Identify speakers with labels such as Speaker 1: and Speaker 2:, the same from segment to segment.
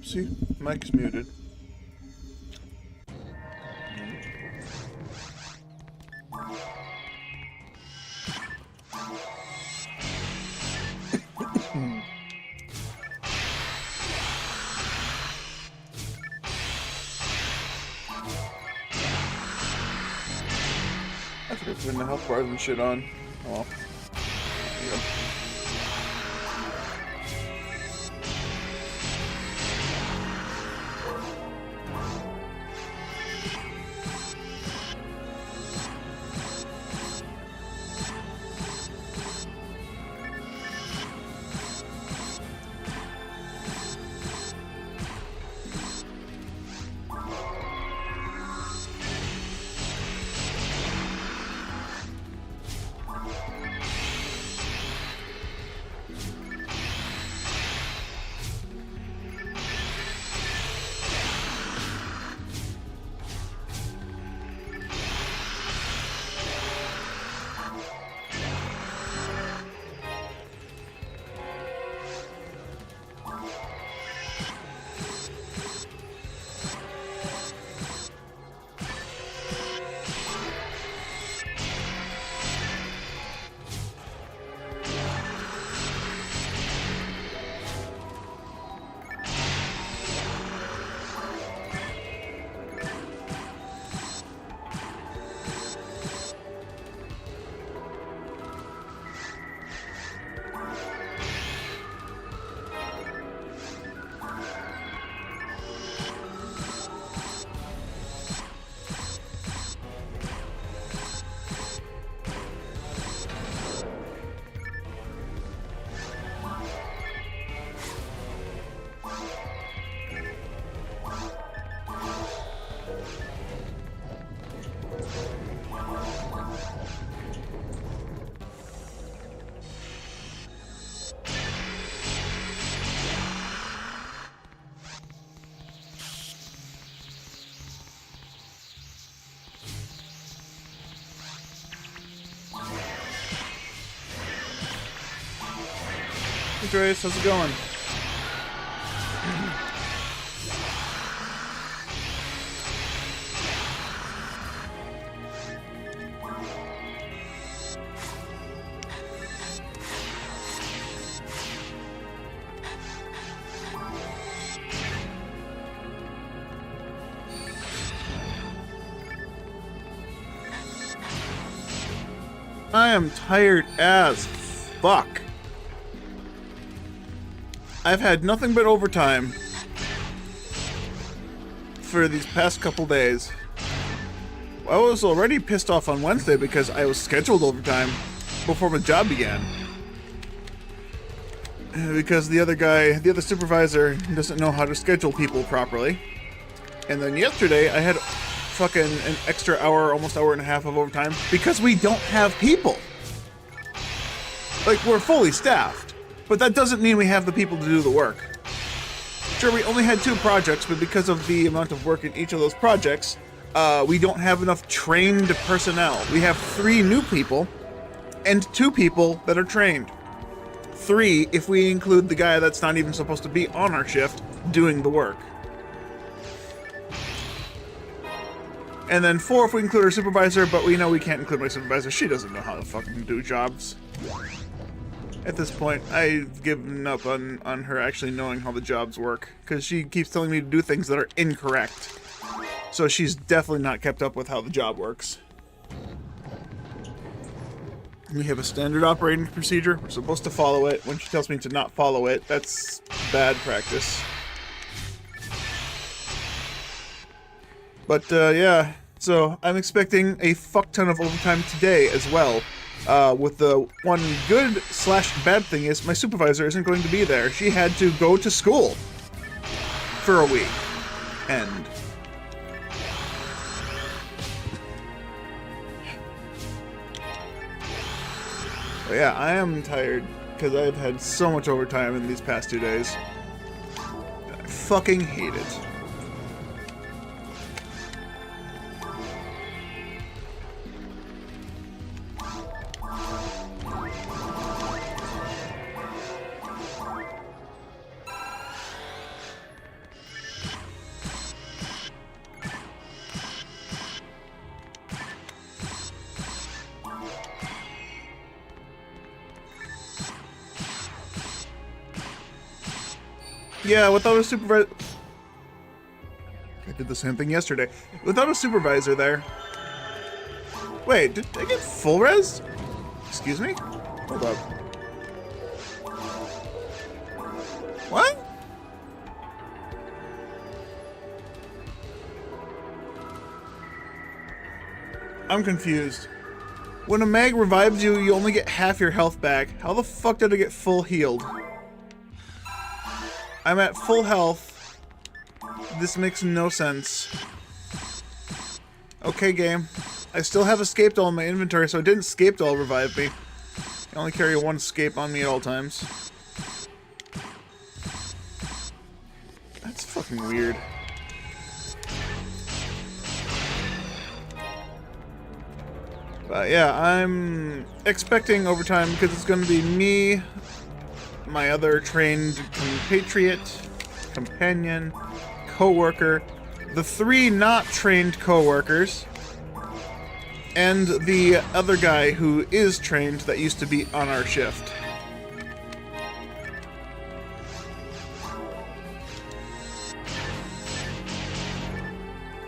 Speaker 1: Oopsie, mic's muted. I forgot to turn the health bars and shit on. Oh well. Yeah. Hey Trace, how's it going? I am tired as fuck. I've had nothing but overtime for these past couple days. I was already pissed off on Wednesday because I was scheduled overtime before my job began. Because the other guy, the other supervisor, doesn't know how to schedule people properly. And then yesterday I had fucking an extra hour, almost hour and a half of overtime because we don't have people. Like, we're fully staffed. But that doesn't mean we have the people to do the work. Sure, we only had 2 projects, but because of the amount of work in each of those projects, we don't have enough trained personnel. We have 3 new people and 2 people that are trained. 3 if we include the guy that's not even supposed to be on our shift doing the work. And then 4 if we include our supervisor, but we know we can't include my supervisor. She doesn't know how to fucking do jobs. At this point, I've given up on her actually knowing how the jobs work, because she keeps telling me to do things that are incorrect. So she's definitely not kept up with how the job works. We have a standard operating procedure. We're supposed to follow it. When she tells me to not follow it, that's bad practice. But, yeah. So, I'm expecting a fuck ton of overtime today as well. With the one good/bad thing is my supervisor isn't going to be there. She had to go to school for a week. And but yeah, I am tired because I've had so much overtime in these past 2 days. I fucking hate it. Yeah, without a supervisor... I did the same thing yesterday. Without a supervisor there... Wait, did I get full res? Excuse me? Hold up. What? I'm confused. When a mag revives you, you only get half your health back. How the fuck did I get full healed? I'm at full health. This makes no sense. Okay, game. I still have escape doll in my inventory, so it didn't escape doll revive me. I only carry one escape on me at all times. That's fucking weird. But yeah, I'm expecting overtime because it's going to be me, my other trained compatriot, companion, co-worker, the 3 not trained co-workers, and the other guy who is trained that used to be on our shift.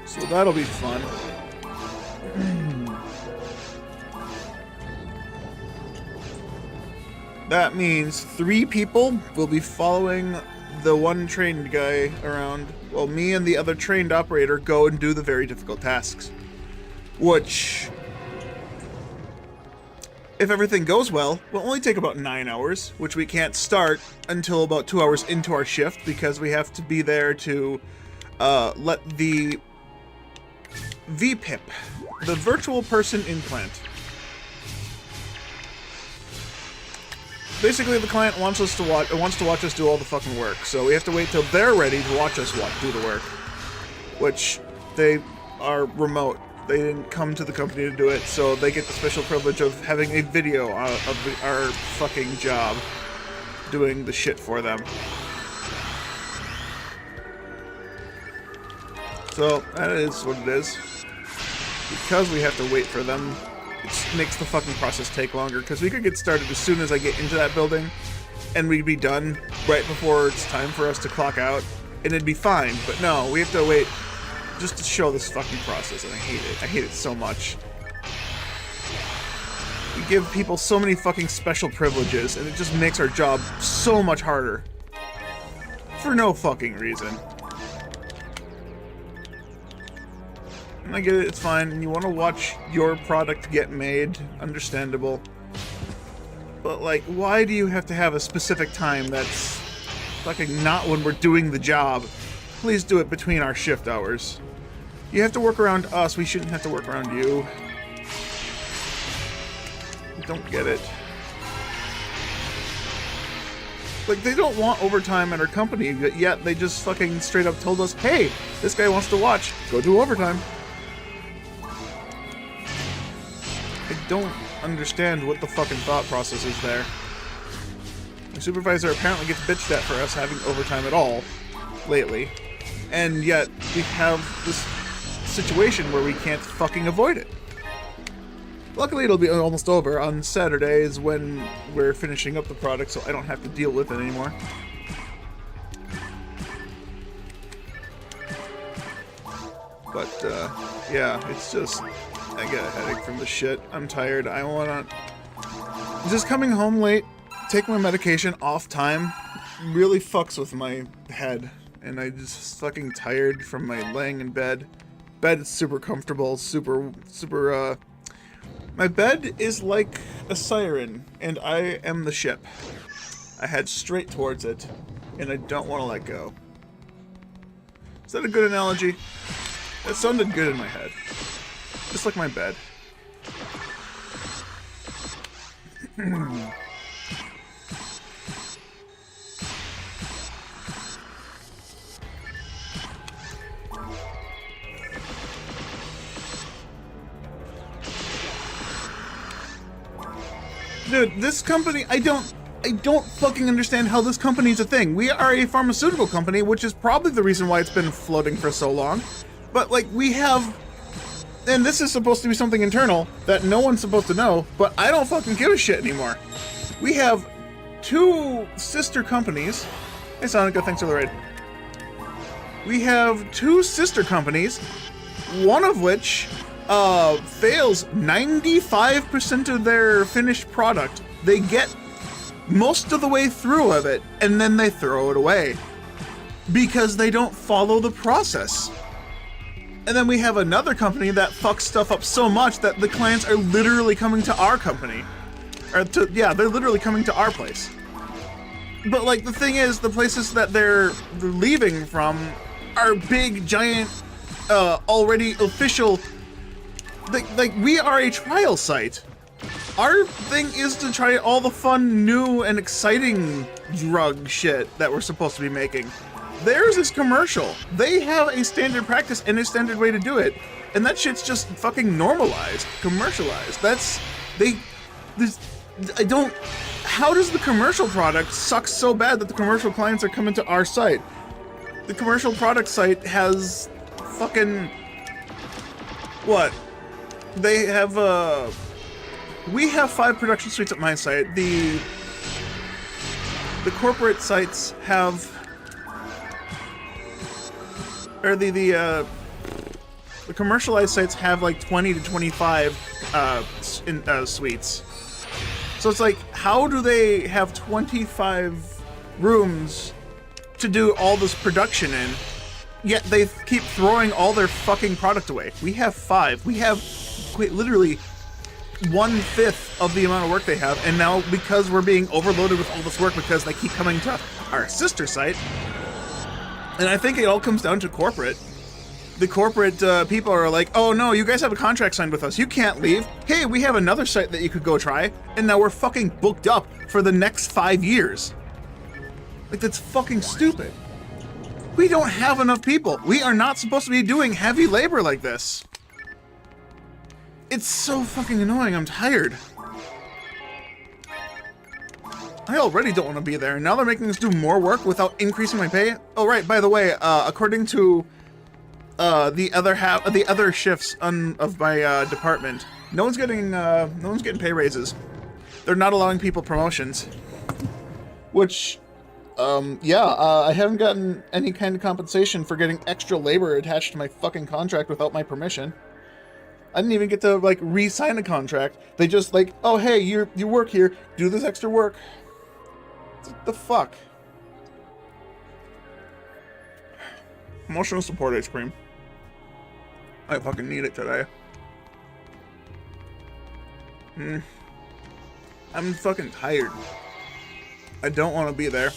Speaker 1: So that'll be fun. That means 3 people will be following the one trained guy around, while me and the other trained operator go and do the very difficult tasks. Which, if everything goes well, will only take about 9 hours, which we can't start until about 2 hours into our shift because we have to be there to let the VPIP, the virtual person implant. Basically, the client wants us to watch us do all the fucking work, so we have to wait till they're ready to watch us do the work. Which, they are remote. They didn't come to the company to do it, so they get the special privilege of having a video of our fucking job doing the shit for them. So, that is what it is. Because we have to wait for them, it makes the fucking process take longer, because we could get started as soon as I get into that building, and we'd be done right before it's time for us to clock out, and it'd be fine, but no, we have to wait just to show this fucking process, and I hate it. I hate it so much. We give people so many fucking special privileges, and it just makes our job so much harder. For no fucking reason. And I get it, it's fine, and you want to watch your product get made, understandable. But, like, why do you have to have a specific time that's fucking not when we're doing the job? Please do it between our shift hours. You have to work around us, we shouldn't have to work around you. I don't get it. Like, they don't want overtime at our company, but yet they just fucking straight up told us, hey, this guy wants to watch, go do overtime. I don't understand what the fucking thought process is there. The supervisor apparently gets bitched at for us having overtime at all, lately. And yet, we have this situation where we can't fucking avoid it. Luckily, it'll be almost over. On Saturday is when we're finishing up the product, so I don't have to deal with it anymore. But, yeah, it's just... I get a headache from the shit. I'm tired. I wanna... Just coming home late, taking my medication off time, really fucks with my head. And I just fucking tired from my laying in bed. Bed is super comfortable, super... My bed is like a siren, and I am the ship. I head straight towards it, and I don't want to let go. Is that a good analogy? That sounded good in my head. Just like my bed. Dude, this company, I don't fucking understand how this company is a thing. We are a pharmaceutical company, which is probably the reason why it's been floating for so long. But, like, we have... And this is supposed to be something internal that no one's supposed to know, but I don't fucking give a shit anymore. We have 2 sister companies Hey Sonica, thanks for the raid. We have two sister companies, one of which fails 95% of their finished product. They get most of the way through of it, and then they throw it away because they don't follow the process. And then we have another company that fucks stuff up so much that the clients are literally coming to our company. They're literally coming to our place. But like, the thing is, the places that they're leaving from are big, giant, already official, like we are a trial site. Our thing is to try all the fun, new, and exciting drug shit that we're supposed to be making. Theirs is commercial. They have a standard practice and a standard way to do it. And that shit's just fucking normalized, commercialized. How does the commercial product suck so bad that the commercial clients are coming to our site? The commercial product site has fucking, what? They have, we have 5 production suites at my site. The corporate sites have, or the commercialized sites have like 20 to 25 suites. So it's like, how do they have 25 rooms to do all this production in, yet they keep throwing all their fucking product away? We have 5. We have literally 1/5 of the amount of work they have, and now because we're being overloaded with all this work because they keep coming to our sister site, and I think it all comes down to corporate. The corporate people are like, oh no, you guys have a contract signed with us, you can't leave. Hey, we have another site that you could go try, and now we're fucking booked up for the next 5 years. Like, that's fucking stupid. We don't have enough people. We are not supposed to be doing heavy labor like this. It's so fucking annoying, I'm tired. I already don't want to be there, and now they're making us do more work without increasing my pay. Oh right, by the way, according to the other shifts of my department, no one's getting pay raises. They're not allowing people promotions, which, I haven't gotten any kind of compensation for getting extra labor attached to my fucking contract without my permission. I didn't even get to like re-sign a contract. They just like, oh hey, you work here, do this extra work. What the fuck? Emotional support ice cream. I fucking need it today. I'm fucking tired. I don't want to be there.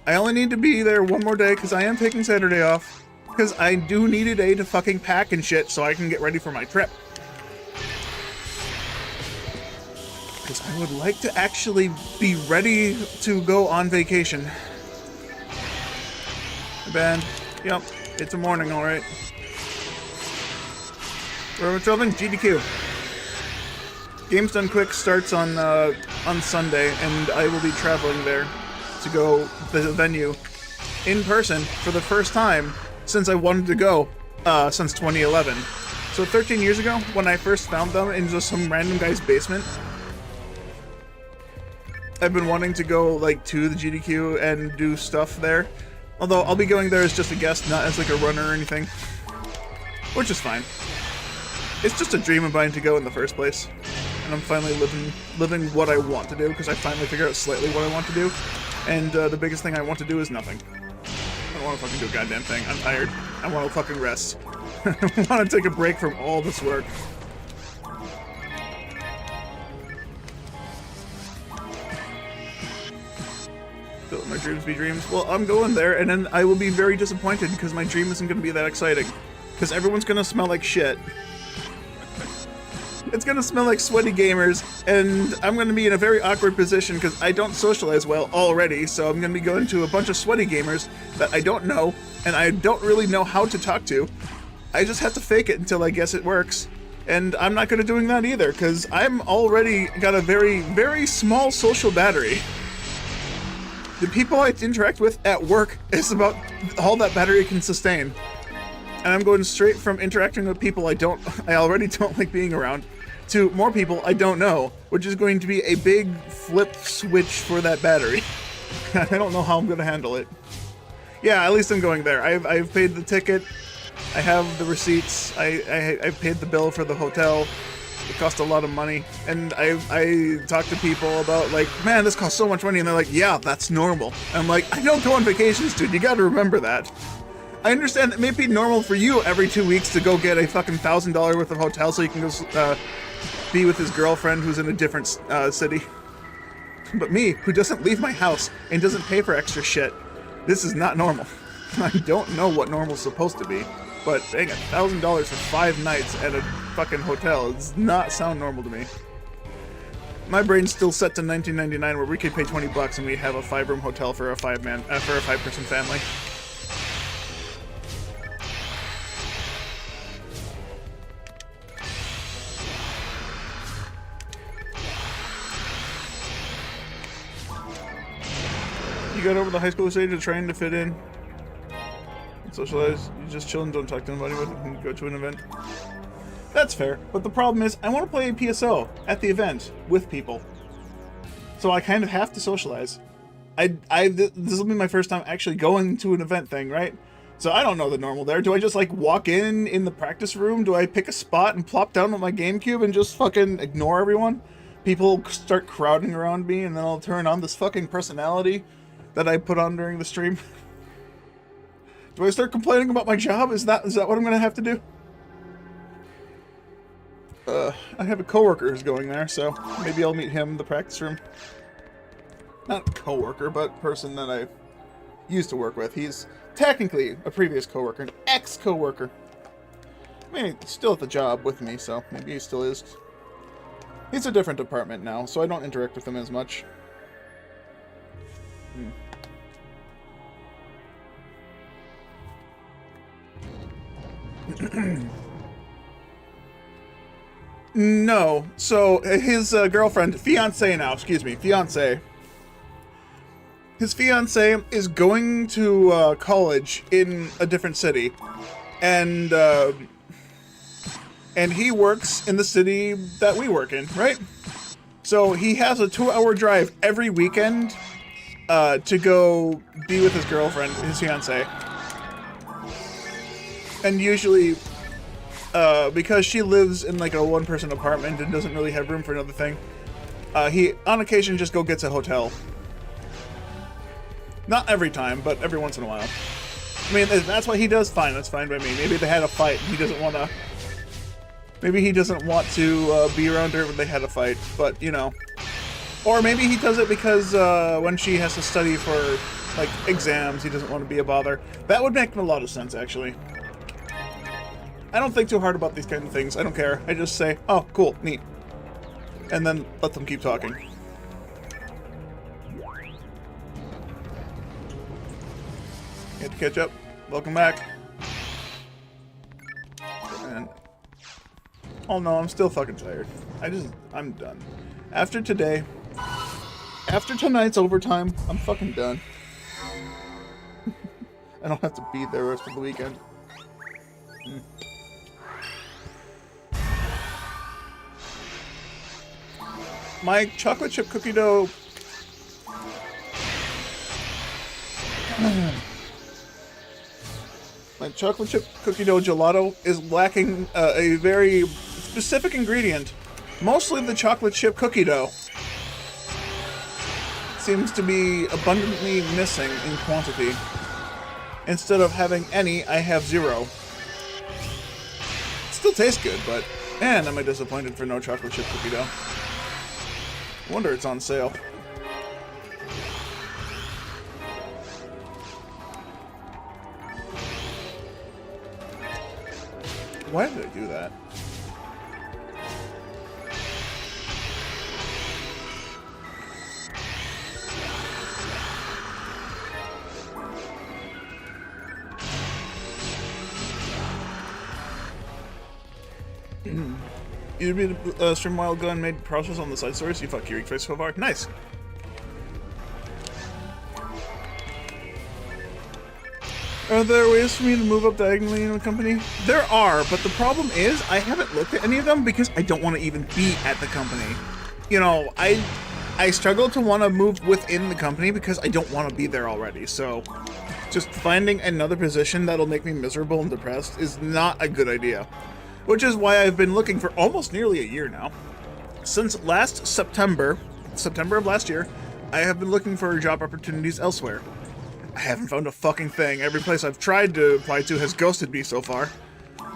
Speaker 1: I only need to be there one more day because I am taking Saturday off. Because I do need a day to fucking pack and shit so I can get ready for my trip. Because I would like to actually be ready to go on vacation. Band. Yep, it's a morning, alright. Where are we traveling? GDQ. Games Done Quick starts on Sunday, and I will be traveling there to go to the venue in person for the first time since I wanted to go since 2011. So 13 years ago, when I first found them in just some random guy's basement, I've been wanting to go like to the GDQ and do stuff there. Although I'll be going there as just a guest, not as like a runner or anything, which is fine. It's just a dream of mine to go in the first place, and I'm finally living what I want to do because I finally figured out slightly what I want to do, and the biggest thing I want to do is nothing. I don't want to fucking do a goddamn thing. I'm tired. I want to fucking rest. I want to take a break from all this work. Don't let my dreams be dreams. Well, I'm going there, and then I will be very disappointed because my dream isn't going to be that exciting. Because everyone's going to smell like shit. It's going to smell like sweaty gamers, and I'm going to be in a very awkward position because I don't socialize well already, so I'm going to be going to a bunch of sweaty gamers that I don't know, and I don't really know how to talk to. I just have to fake it until I guess it works. And I'm not good at doing that either, because I'm already got a very, very small social battery. The people I interact with at work is about all that battery can sustain. And I'm going straight from interacting with people I already don't like being around, to more people I don't know, which is going to be a big flip switch for that battery. I don't know how I'm going to handle it. Yeah, at least I'm going there. I've paid the ticket. I have the receipts. I've paid the bill for the hotel. It cost a lot of money, and I talk to people about like, man, this costs so much money, and they're like, yeah, that's normal. I'm like, I don't go on vacations, dude. You got to remember that. I understand it may be normal for you every 2 weeks to go get a fucking $1,000 worth of hotel so you can go be with his girlfriend who's in a different city. But me, who doesn't leave my house and doesn't pay for extra shit, this is not normal. I don't know what normal's supposed to be. But dang, $1,000 for 5 nights at a fucking hotel does not sound normal to me. My brain's still set to 1999, where we could pay $20 and we have a 5-room hotel for a 5-person family. You got over the high school stage of trying to fit in. Socialize, you just chill and don't talk to anybody with it and go to an event. That's fair, but the problem is I want to play PSO at the event with people. So I kind of have to socialize. This will be my first time actually going to an event thing, right? So I don't know the normal there. Do I just like walk in the practice room? Do I pick a spot and plop down with my Gamecube and just fucking ignore everyone? People start crowding around me and then I'll turn on this fucking personality that I put on during the stream. Do I start complaining about my job? Is that what I'm gonna have to do? I have a coworker who's going there, so maybe I'll meet him in the practice room. Not coworker, but person that I used to work with. He's technically a previous coworker, an ex-coworker. I mean, he's still at the job with me, so maybe he still is. He's a different department now, so I don't interact with him as much. No, so his girlfriend, fiance now, excuse me, fiance. His fiance is going to college in a different city, and he works in the city that we work in, right? So he has a 2-hour drive every weekend to go be with his girlfriend, his fiance. And usually, because she lives in like a 1-person apartment and doesn't really have room for another thing, he on occasion just gets a hotel. Not every time, but every once in a while. I mean, if that's what he does, fine, that's fine by me. Maybe they had a fight and he doesn't want to... Maybe he doesn't want to be around her when they had a fight, but, you know. Or maybe he does it because when she has to study for, like, exams, he doesn't want to be a bother. That would make a lot of sense, actually. I don't think too hard about these kind of things. I don't care. I just say, oh, cool, neat. And then let them keep talking. Get to catch up. Welcome back. And oh no, I'm still fucking tired. I'm done. After today, after tonight's overtime, I'm fucking done. I don't have to be there the rest of the weekend. My chocolate chip cookie dough... My chocolate chip cookie dough gelato is lacking a very specific ingredient. Mostly the chocolate chip cookie dough. Seems to be abundantly missing in quantity. Instead of having any, I have 0. It still tastes good, but man, am I disappointed for no chocolate chip cookie dough. Wonder it's on sale. Why did I do that? You did stream while ago and made process on the side stories. You fuck your face so far. Nice. Are there ways for me to move up diagonally in the company? There are, but the problem is I haven't looked at any of them because I don't want to even be at the company. You know, I struggle to want to move within the company because I don't want to be there already, so Just finding another position that'll make me miserable and depressed is not a good idea. Which is why I've been looking for almost nearly a year now. Since last September of last year, I have been looking for job opportunities elsewhere. I haven't found a fucking thing. Every place I've tried to apply to has ghosted me so far.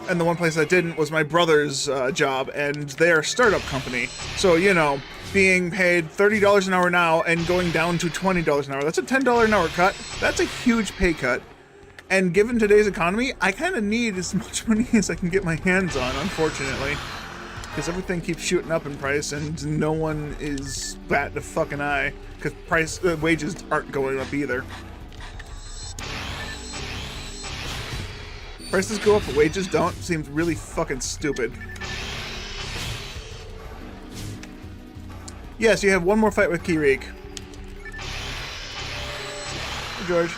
Speaker 1: And the one place I didn't was my brother's job, and they're a startup company. So, you know, being paid $30 an hour now and going down to $20 an hour, that's a $10 an hour cut. That's a huge pay cut. And given today's economy, I kind of need as much money as I can get my hands on, unfortunately. Because everything keeps shooting up in price, and no one is batting a fucking eye. Because wages aren't going up either. Prices go up, but wages don't. Seems really fucking stupid. Yes, you have one more fight with Kirik. Hey, George.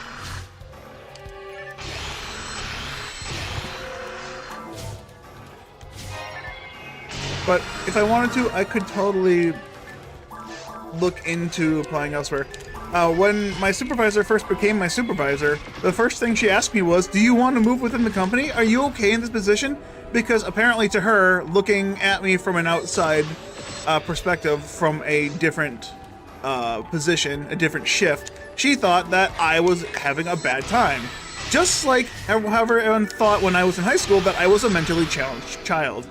Speaker 1: But if I wanted to, I could totally look into applying elsewhere. When my supervisor first became my supervisor, the first thing she asked me was, do you want to move within the company? Are you okay in this position? Because apparently to her, looking at me from an outside perspective, from a different position, a different shift, she thought that I was having a bad time. Just like however everyone thought when I was in high school that I was a mentally challenged child.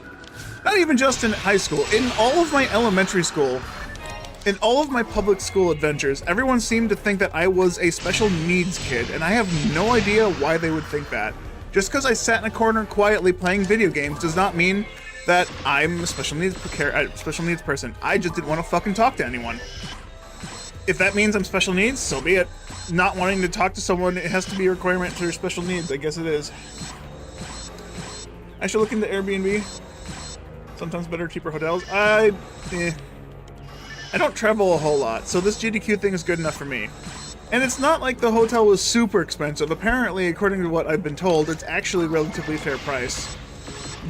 Speaker 1: Not even just in high school, in all of my elementary school, in all of my public school adventures, everyone seemed to think that I was a special needs kid, and I have no idea why they would think that. Just because I sat in a corner quietly playing video games does not mean that I'm a special needs person. I just didn't want to fucking talk to anyone. If that means I'm special needs, so be it. Not wanting to talk to someone, it has to be a requirement for special needs, I guess it is. I should look into Airbnb. Sometimes better, cheaper hotels. I don't travel a whole lot, so this GDQ thing is good enough for me. And it's not like the hotel was super expensive. Apparently, according to what I've been told, it's actually relatively fair price,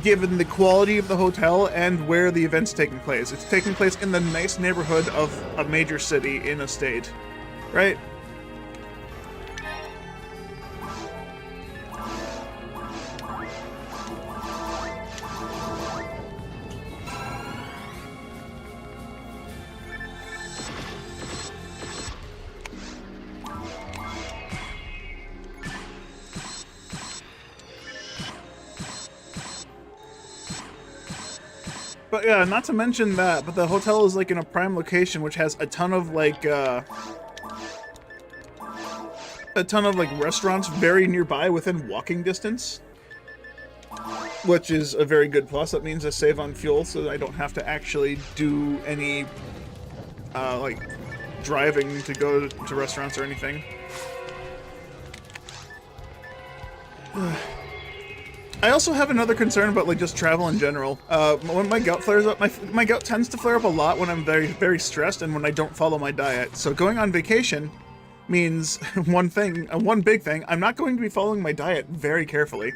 Speaker 1: given the quality of the hotel and where the event's taking place. It's taking place in the nice neighborhood of a major city in a state, right? But yeah, not to mention that, but the hotel is like in a prime location, which has a ton of like restaurants very nearby within walking distance, which is a very good plus. That means I save on fuel, so I don't have to actually do any like driving to go to restaurants or anything. I also have another concern about like just travel in general. When my gout flares up, my gout tends to flare up a lot when I'm very, very stressed and when I don't follow my diet. So going on vacation means one big thing, I'm not going to be following my diet very carefully.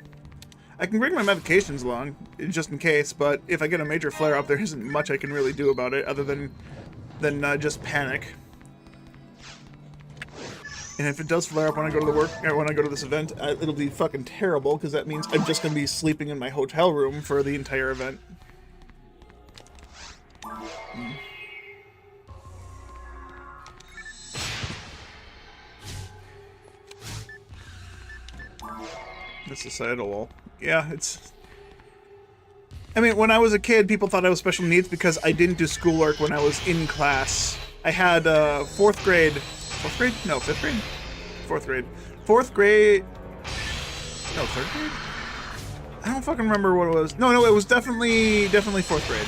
Speaker 1: I can bring my medications along, just in case, but if I get a major flare-up, there isn't much I can really do about it other than just panic. And if it does flare up when I go to the work, or when I go to this event, it'll be fucking terrible, because that means I'm just going to be sleeping in my hotel room for the entire event. The societal wall. Yeah, it's... I mean, when I was a kid, people thought I was special needs because I didn't do schoolwork when I was in class. I had fourth grade... No, fifth grade? Fourth grade. Fourth grade... No, third grade? I don't fucking remember what it was. No, it was definitely fourth grade.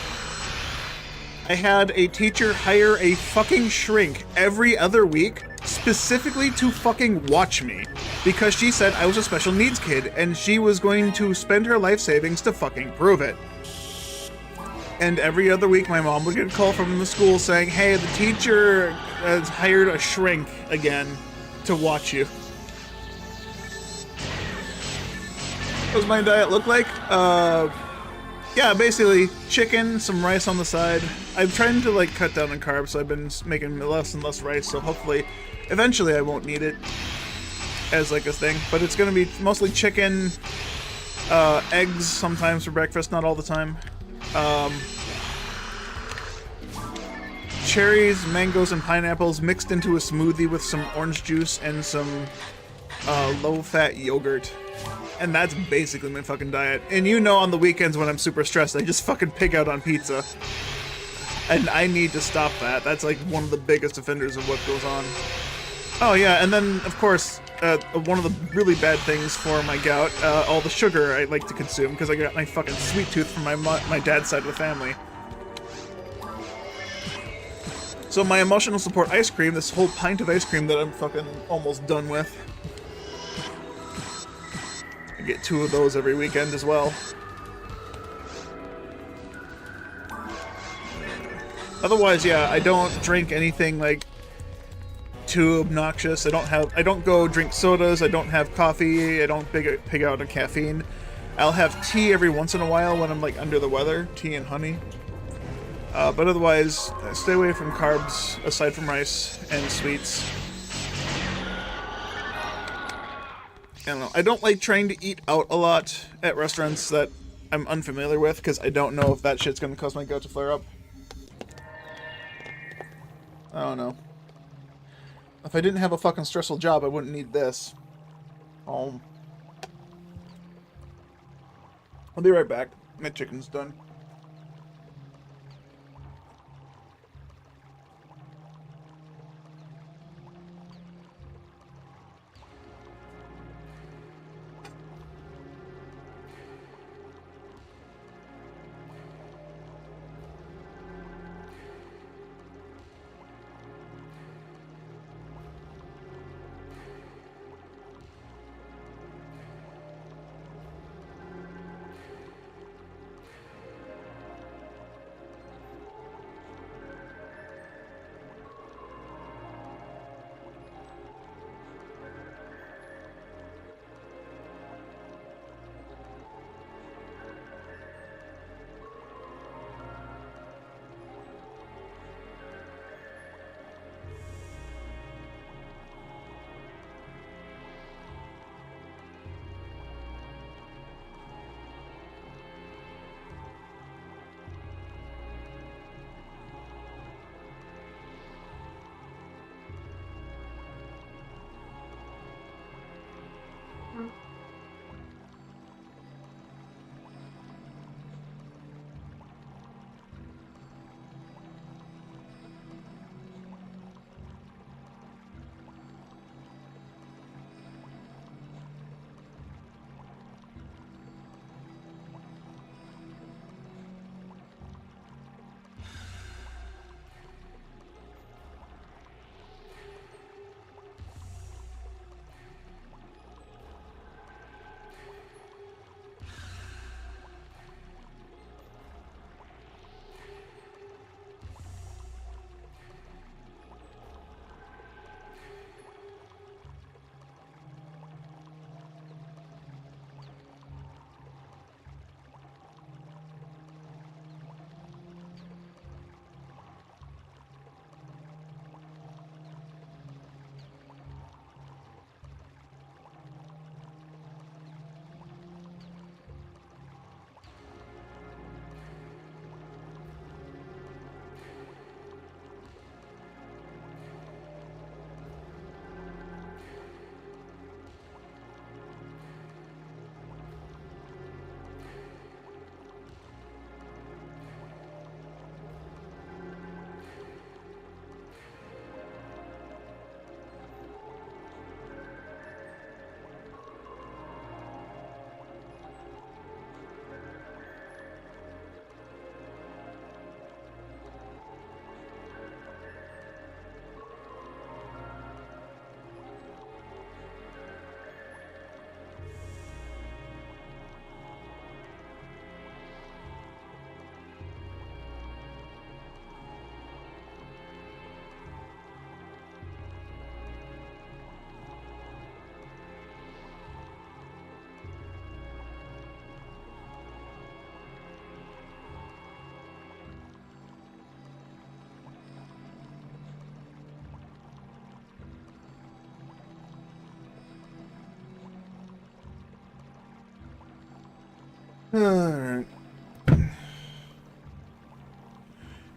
Speaker 1: I had a teacher hire a fucking shrink every other week specifically to fucking watch me because she said I was a special needs kid and she was going to spend her life savings to fucking prove it. And every other week my mom would get a call from the school saying, hey, the teacher has hired a shrink again to watch you. What does my diet look like? Yeah, basically chicken, some rice on the side. I'm trying to like cut down on carbs, so I've been making less and less rice, so hopefully, eventually I won't need it. as like a thing, but it's gonna be mostly chicken, eggs sometimes for breakfast, not all the time. Cherries, mangoes, and pineapples mixed into a smoothie with some orange juice and some low-fat yogurt. And that's basically my fucking diet. And you know, on the weekends when I'm super stressed, I just fucking pig out on pizza. And I need to stop that. That's like one of the biggest offenders of what goes on. Oh yeah, and then of course, one of the really bad things for my gout, all the sugar I like to consume because I got my fucking sweet tooth from my dad's side of the family. So my emotional support ice cream, this whole pint of ice cream that I'm fucking almost done with. I get 2 of those every weekend as well. Otherwise, yeah, I don't drink anything like too obnoxious. I don't go drink sodas, I don't have coffee, I don't pig out on caffeine. I'll have tea every once in a while when I'm like under the weather, tea and honey. But otherwise, I stay away from carbs aside from rice and sweets. I don't know. I don't like trying to eat out a lot at restaurants that I'm unfamiliar with because I don't know if that shit's gonna cause my gout to flare up. I don't know. If I didn't have a fucking stressful job, I wouldn't need this. I'll be right back. My chicken's done. Alright.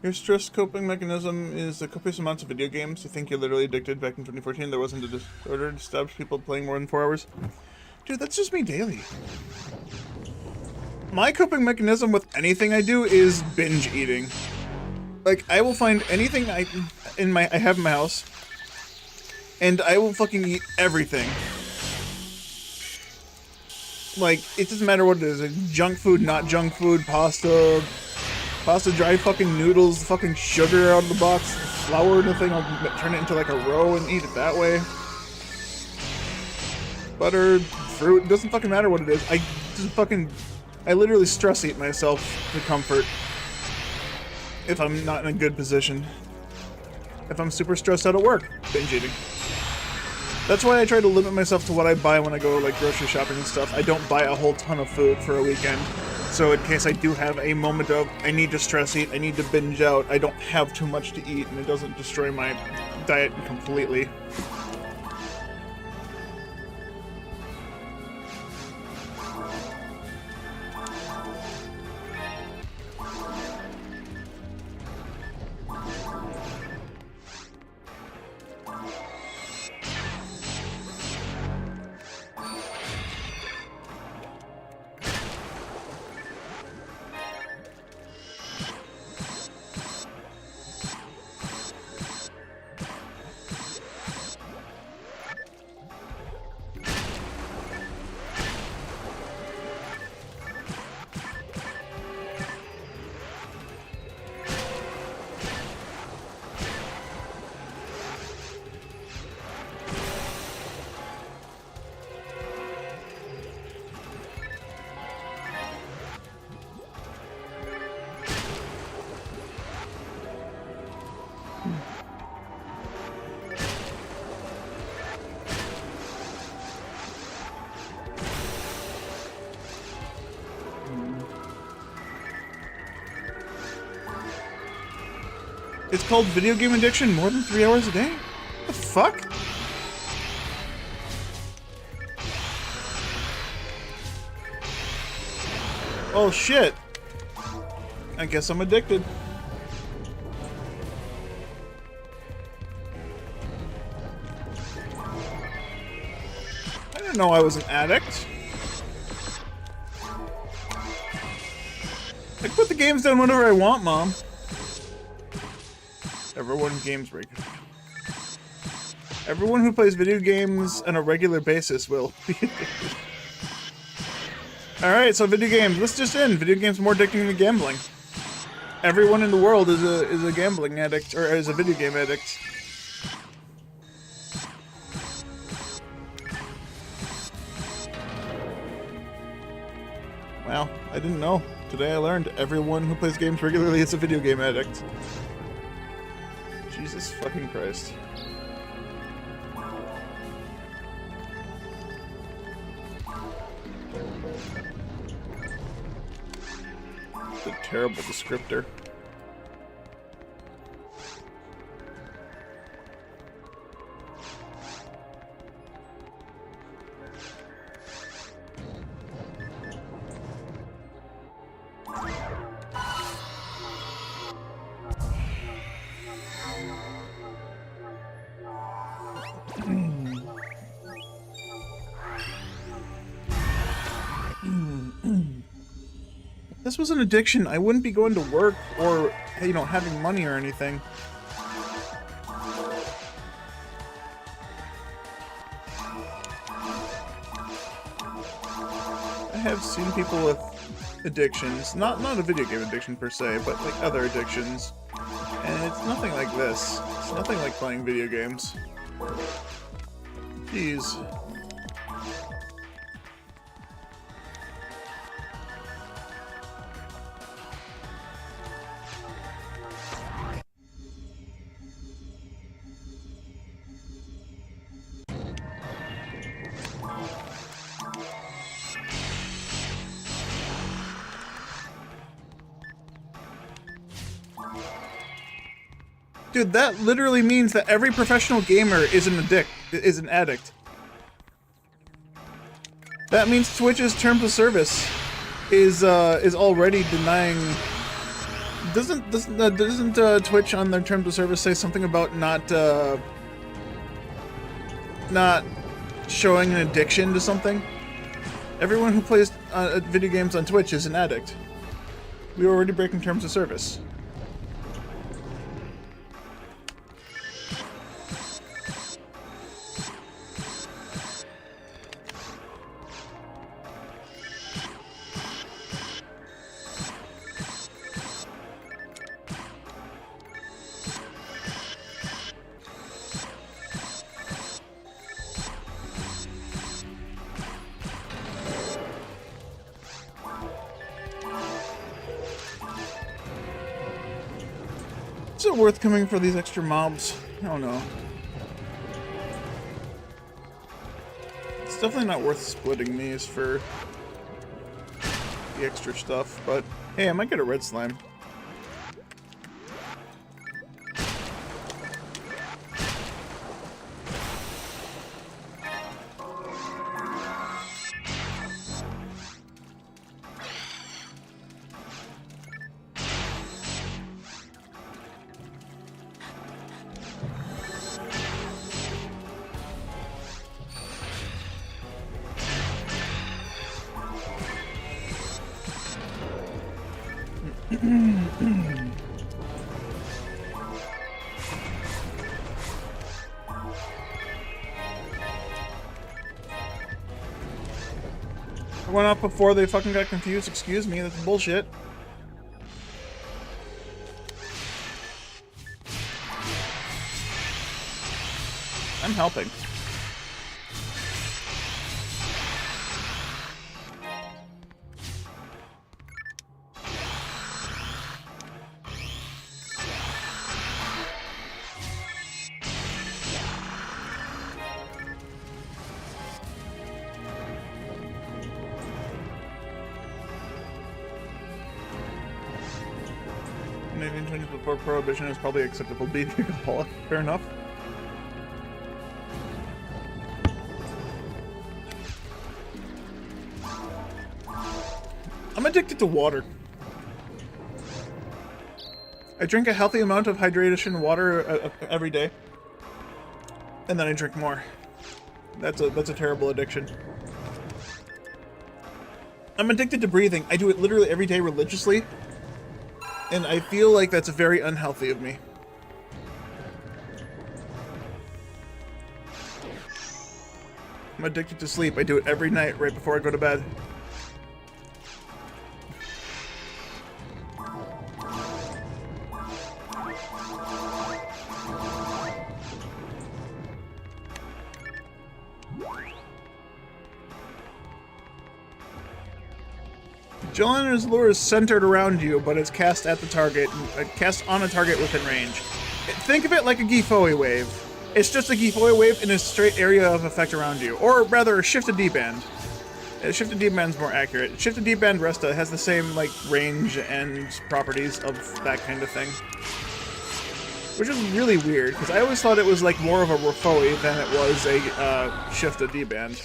Speaker 1: Your stress coping mechanism is the copious amounts of video games. You think you're literally addicted. Back in 2014, there wasn't a disorder to stop people playing more than 4 hours. Dude, that's just me daily. My coping mechanism with anything I do is binge eating. Like, I will find anything I have in my house, and I will fucking eat everything. Like, it doesn't matter what it is. Like, junk food, not junk food, pasta, dry fucking noodles, fucking sugar out of the box, flour in the thing, I'll turn it into like a roe and eat it that way. Butter, fruit, it doesn't fucking matter what it is. I literally stress eat myself to comfort if I'm not in a good position. If I'm super stressed out at work, binge eating. That's why I try to limit myself to what I buy when I go like grocery shopping and stuff. I don't buy a whole ton of food for a weekend. So in case I do have a moment of, I need to stress eat, I need to binge out, I don't have too much to eat and it doesn't destroy my diet completely. It's called video game addiction more than 3 hours a day? What the fuck? Oh shit. I guess I'm addicted. I didn't know I was an addict. I put the games down whenever I want, Mom. Everyone games regularly. Everyone who plays video games on a regular basis will be addicted. Alright, so video games. Let's just end. Video games are more addicting than gambling. Everyone in the world is a gambling addict, or is a video game addict. Wow, I didn't know. Today I learned everyone who plays games regularly is a video game addict. Jesus fucking Christ. It's a terrible descriptor. If this was an addiction, I wouldn't be going to work or, you know, having money or anything. I have seen people with addictions, not a video game addiction per se, but like other addictions, and it's nothing like this. It's nothing like playing video games. Jeez. Dude, that literally means that every professional gamer is an addict. That means Twitch's terms of service. is already denying. Doesn't Twitch on their terms of service say something about not showing an addiction to something? Everyone who plays video games on Twitch is an addict. We were already breaking terms of service. Is it worth coming for these extra mobs? I don't know. It's definitely not worth splitting these for the extra stuff, but hey, I might get a red slime. I went off before they fucking got confused. Excuse me, that's bullshit. I'm helping. Canadian 20 before Prohibition is probably acceptable. Being alcoholic, fair enough. I'm addicted to water. I drink a healthy amount of hydration water every day, and then I drink more. That's a terrible addiction. I'm addicted to breathing. I do it literally every day religiously, and I feel like that's very unhealthy of me. I'm addicted to sleep. I do it every night right before I go to bed. Jolana's lure is centered around you, but it's cast at the target, cast on a target within range. Think of it like a Gifoe wave. It's just a Gifoe wave in a straight area of effect around you, or rather, a shifted D-band. Shifted D-band's more accurate. Shifted D-band Resta has the same like range and properties of that kind of thing, which is really weird because I always thought it was like more of a Refoe than it was a shifted D-band.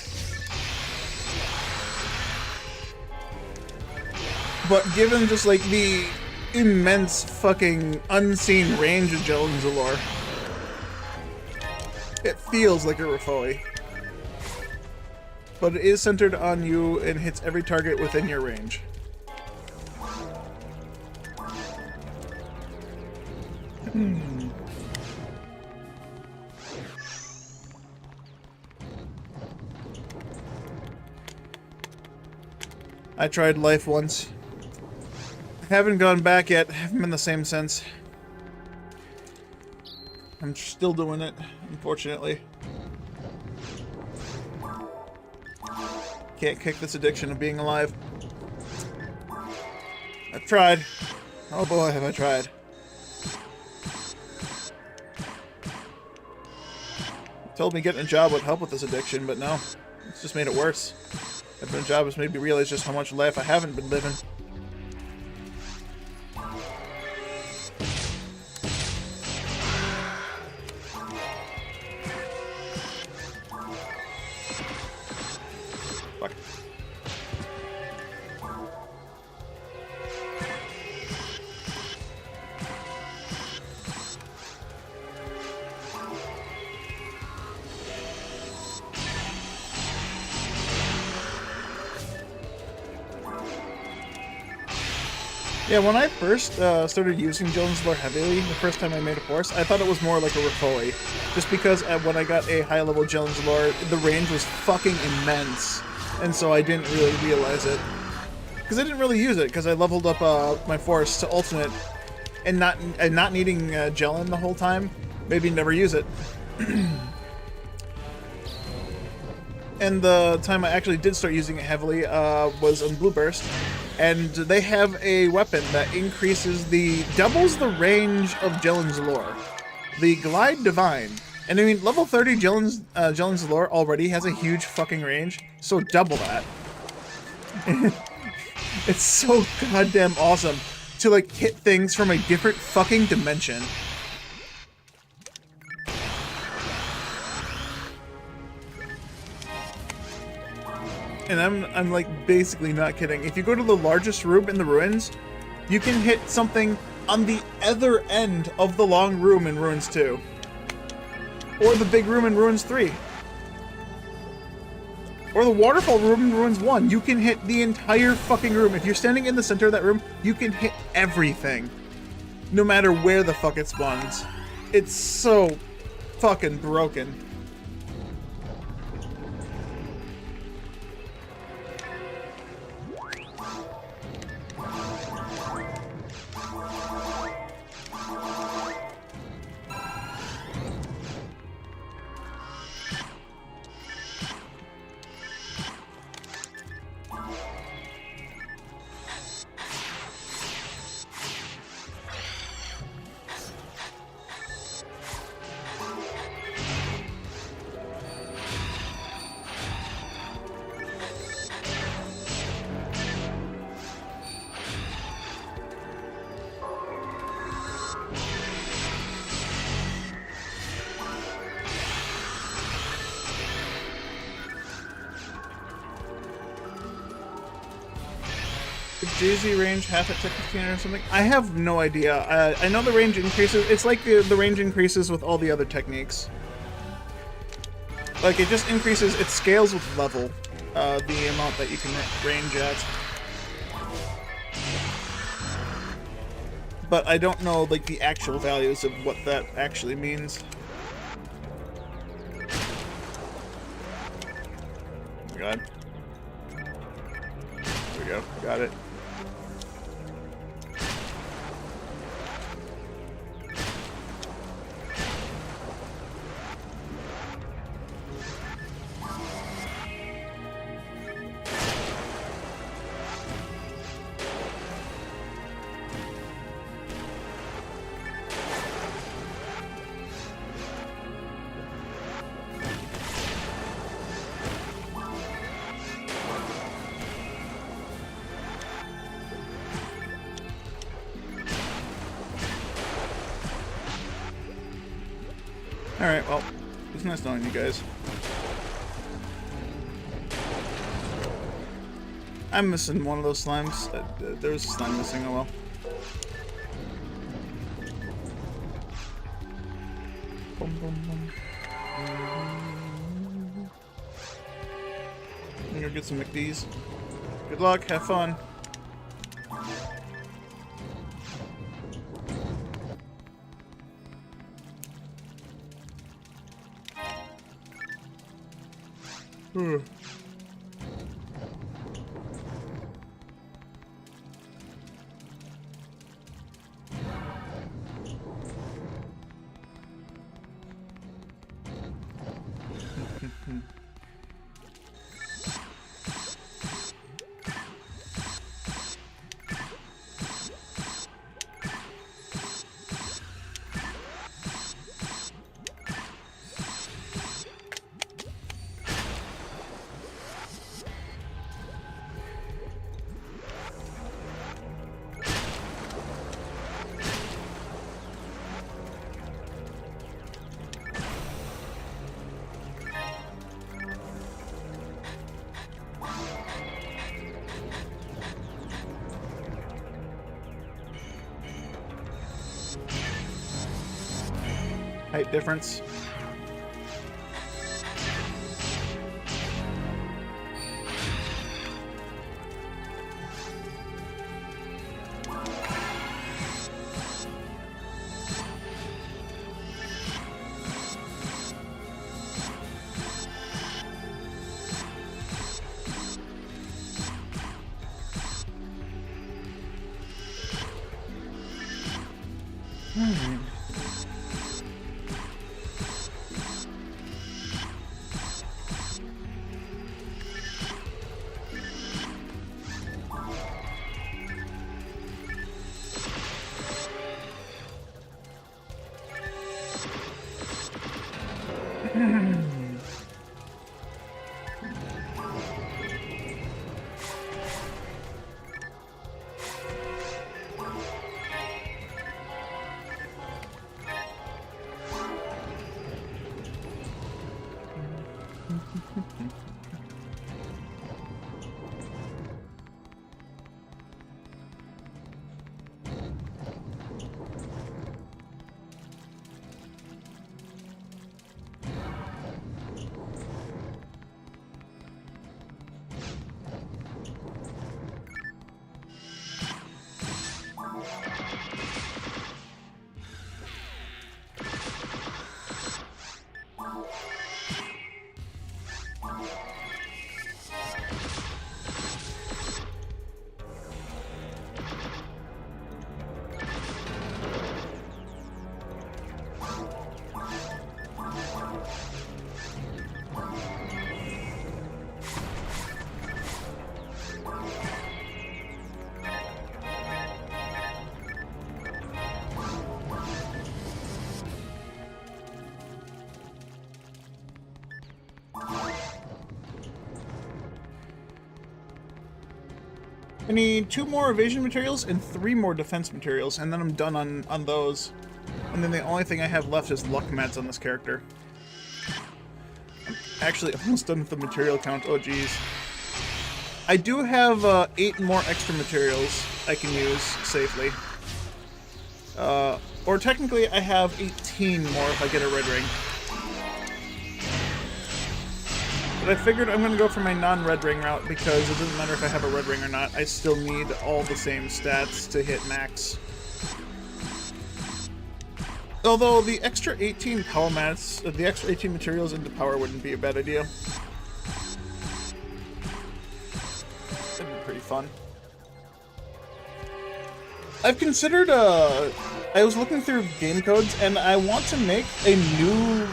Speaker 1: But given just like the immense fucking unseen range of Jones Allure, it feels like a Refoe. But it is centered on you and hits every target within your range. I tried life once. Haven't gone back yet. Haven't been the same since. I'm still doing it, unfortunately. Can't kick this addiction of being alive. I've tried. Oh boy, have I tried. Told me getting a job would help with this addiction, but no. It's just made it worse. Having a job has made me realize just how much life I haven't been living. Yeah, when I first started using Jones Lore heavily, the first time I made a force, I thought it was more like a Rifoli. Just because when I got a high level Jones Lore, the range was fucking immense. And so I didn't really realize it. Because I didn't really use it, because I leveled up my force to ultimate and not needing Jellin the whole time, maybe never use it. And the time I actually did start using it heavily was on Blue Burst. And they have a weapon that doubles the range of Jellin's Lore. The Glide Divine. And I mean, level 30 Jellin's Lore already has a huge fucking range, so double that. It's so goddamn awesome to like hit things from a different fucking dimension. And I'm like basically not kidding. If you go to the largest room in the ruins, you can hit something on the other end of the long room in Ruins 2. Or the big room in Ruins 3. Or the waterfall room in Ruins 1. You can hit the entire fucking room. If you're standing in the center of that room, you can hit everything. No matter where the fuck it spawns. It's so fucking broken. Jay-Z range half at Tech 15 or something? I have no idea. I know the range increases. It's like the range increases with all the other techniques. Like, it just increases, it scales with level, the amount that you can range at. But I don't know, like, the actual values of what that actually means. Oh my god. There we go. Got it. Alright, well, it's nice knowing you guys. I'm missing one of those slimes. There was a slime missing, oh well. Boom, boom, boom. I'm gonna get some McD's. Good luck, have fun. Height difference. I need 2 more evasion materials and 3 more defense materials, and then I'm done on those. And then the only thing I have left is luck mats on this character. I'm actually almost done with the material count. Oh geez. I do have 8 more extra materials I can use safely. Or technically I have 18 more if I get a red ring. But I figured I'm going to go for my non-red ring route because it doesn't matter if I have a red ring or not. I still need all the same stats to hit max. Although the extra 18 power mats, the extra 18 materials into power wouldn't be a bad idea. That'd be pretty fun. I've considered, I was looking through game codes and I want to make a new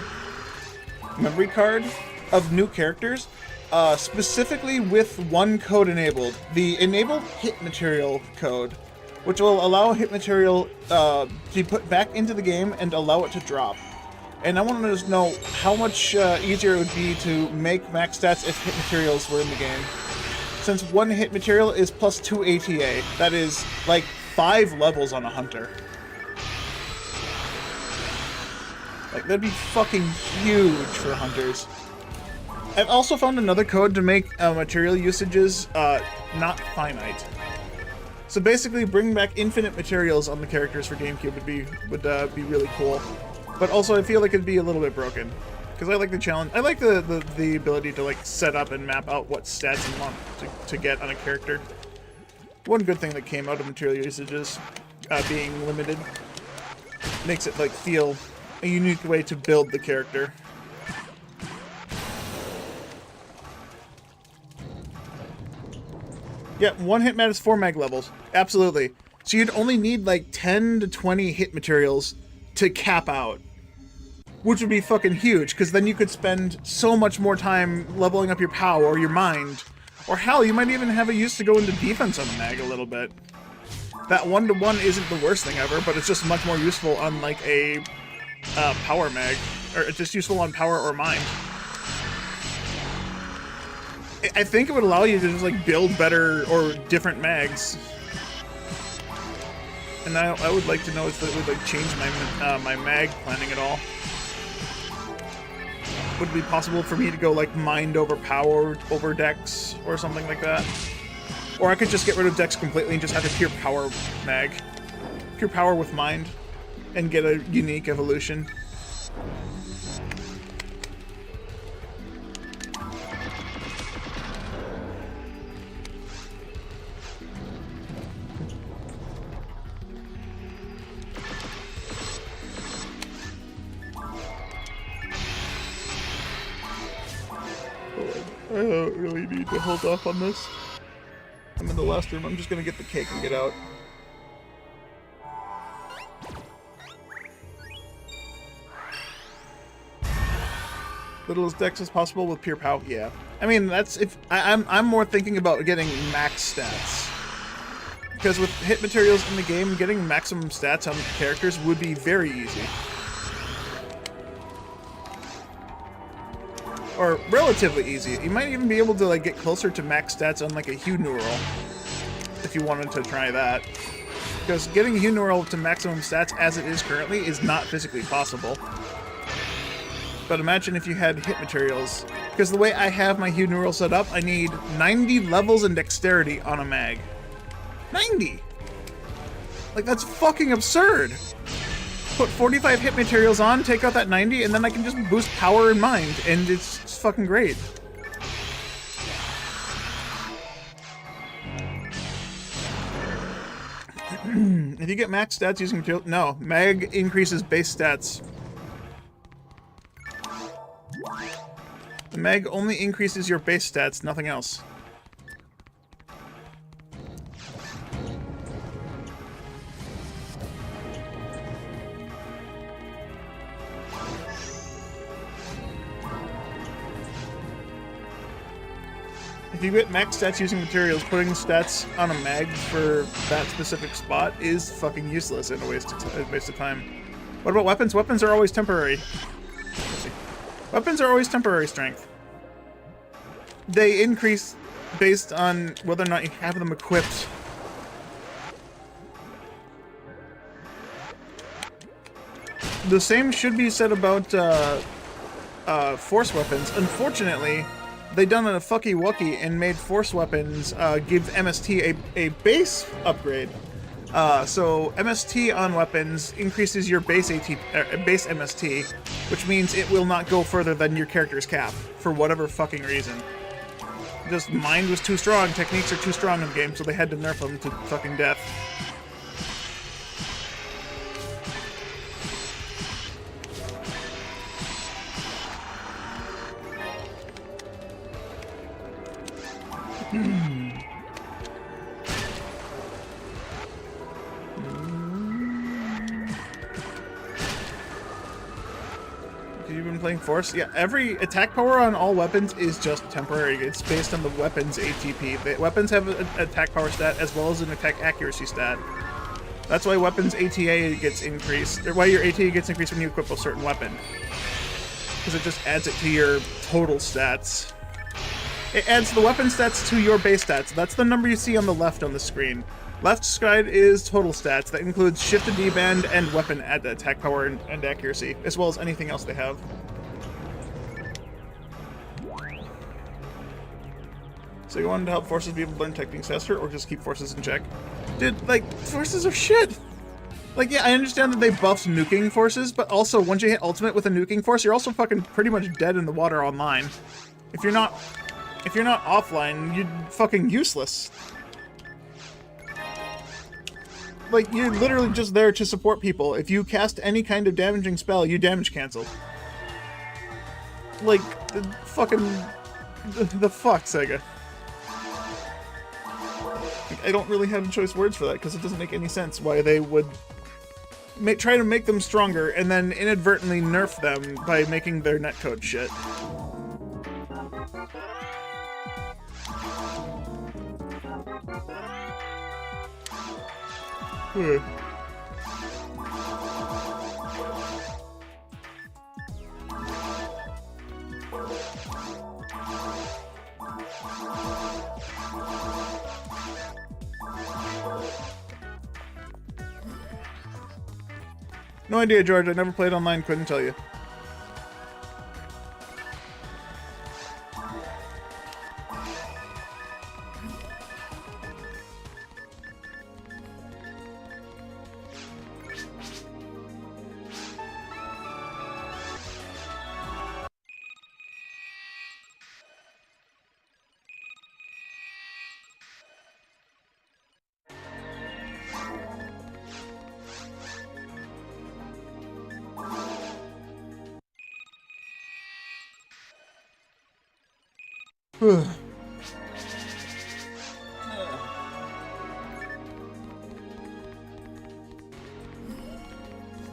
Speaker 1: memory card of new characters, specifically with one code enabled. The enabled hit material code, which will allow hit material to be put back into the game and allow it to drop. And I want to know how much easier it would be to make max stats if hit materials were in the game. Since one hit material is plus 2 ATA, that is like 5 levels on a hunter. Like, that'd be fucking huge for hunters. I've also found another code to make material usages not finite. So basically, bring back infinite materials on the characters for Gamecube would be really cool. But also, I feel like it'd be a little bit broken because I like the challenge. I like the ability to like set up and map out what stats you want to get on a character. One good thing that came out of material usages being limited makes it like feel a unique way to build the character. Yeah, one hit mat is 4 mag levels. Absolutely. So you'd only need like 10 to 20 hit materials to cap out. Which would be fucking huge, because then you could spend so much more time leveling up your power or your mind. Or hell, you might even have a use to go into defense on the mag a little bit. That 1-to-1 isn't the worst thing ever, but it's just much more useful on like a power mag. Or it's just useful on power or mind. I think it would allow you to just like build better or different mags. And I would like to know if it would like change my my mag planning at all. Would it be possible for me to go like mind over power over dex or something like that? Or I could just get rid of dex completely and just have a pure power mag. Pure power with mind and get a unique evolution. I don't really need to hold off on this. I'm in the last room. I'm just gonna get the cake and get out. Little as dex as possible with pure power. Yeah. I mean, that's if I'm more thinking about getting max stats. Because with hit materials in the game, getting maximum stats on characters would be very easy. or relatively easy. You might even be able to like get closer to max stats on like a Hue Neural if you wanted to try that. Because getting Hue Neural to maximum stats as it is currently is not physically possible. But imagine if you had hit materials. Because the way I have my Hue Neural set up, I need 90 levels in dexterity on a mag. 90! Like, that's fucking absurd! Put 45 hit materials on, take out that 90, and then I can just boost power and mind, and it's fucking great. If you get max stats using material... No, mag increases base stats. The mag only increases your base stats, nothing else. If you get max stats using materials, putting stats on a mag for that specific spot is fucking useless and a waste of time. What about weapons? Weapons are always temporary. Let's see. Weapons are always temporary strength. They increase based on whether or not you have them equipped. The same should be said about force weapons. Unfortunately, they done a fucky wucky and made force weapons give MST a base upgrade. So MST on weapons increases your base base MST, which means it will not go further than your character's cap for whatever fucking reason. Just mind was too strong, techniques are too strong in the game, so they had to nerf them to fucking death. You've been playing Force? Yeah, every attack power on all weapons is just temporary. It's based on the weapon's ATP. The weapons have an attack power stat as well as an attack accuracy stat. That's why weapons ATA gets increased, or why your ATA gets increased when you equip a certain weapon. Because it just adds it to your total stats. It adds the weapon stats to your base stats. That's the number you see on the left on the screen. Left side is total stats. That includes shift to D-band and weapon attack power and accuracy, as well as anything else they have. So you wanted to help forces be able to learn techniques faster, or just keep forces in check? Dude, like, forces are shit! Like, yeah, I understand that they buffed nuking forces, but also, once you hit ultimate with a nuking force, you're also fucking pretty much dead in the water online. If you're not offline, you're fucking useless. Like, you're literally just there to support people. If you cast any kind of damaging spell, you damage cancel. Like, the fuck, Sega. I don't really have choice words for that, because it doesn't make any sense why they would try to make them stronger and then inadvertently nerf them by making their netcode shit. No idea, George. I never played online, couldn't tell you.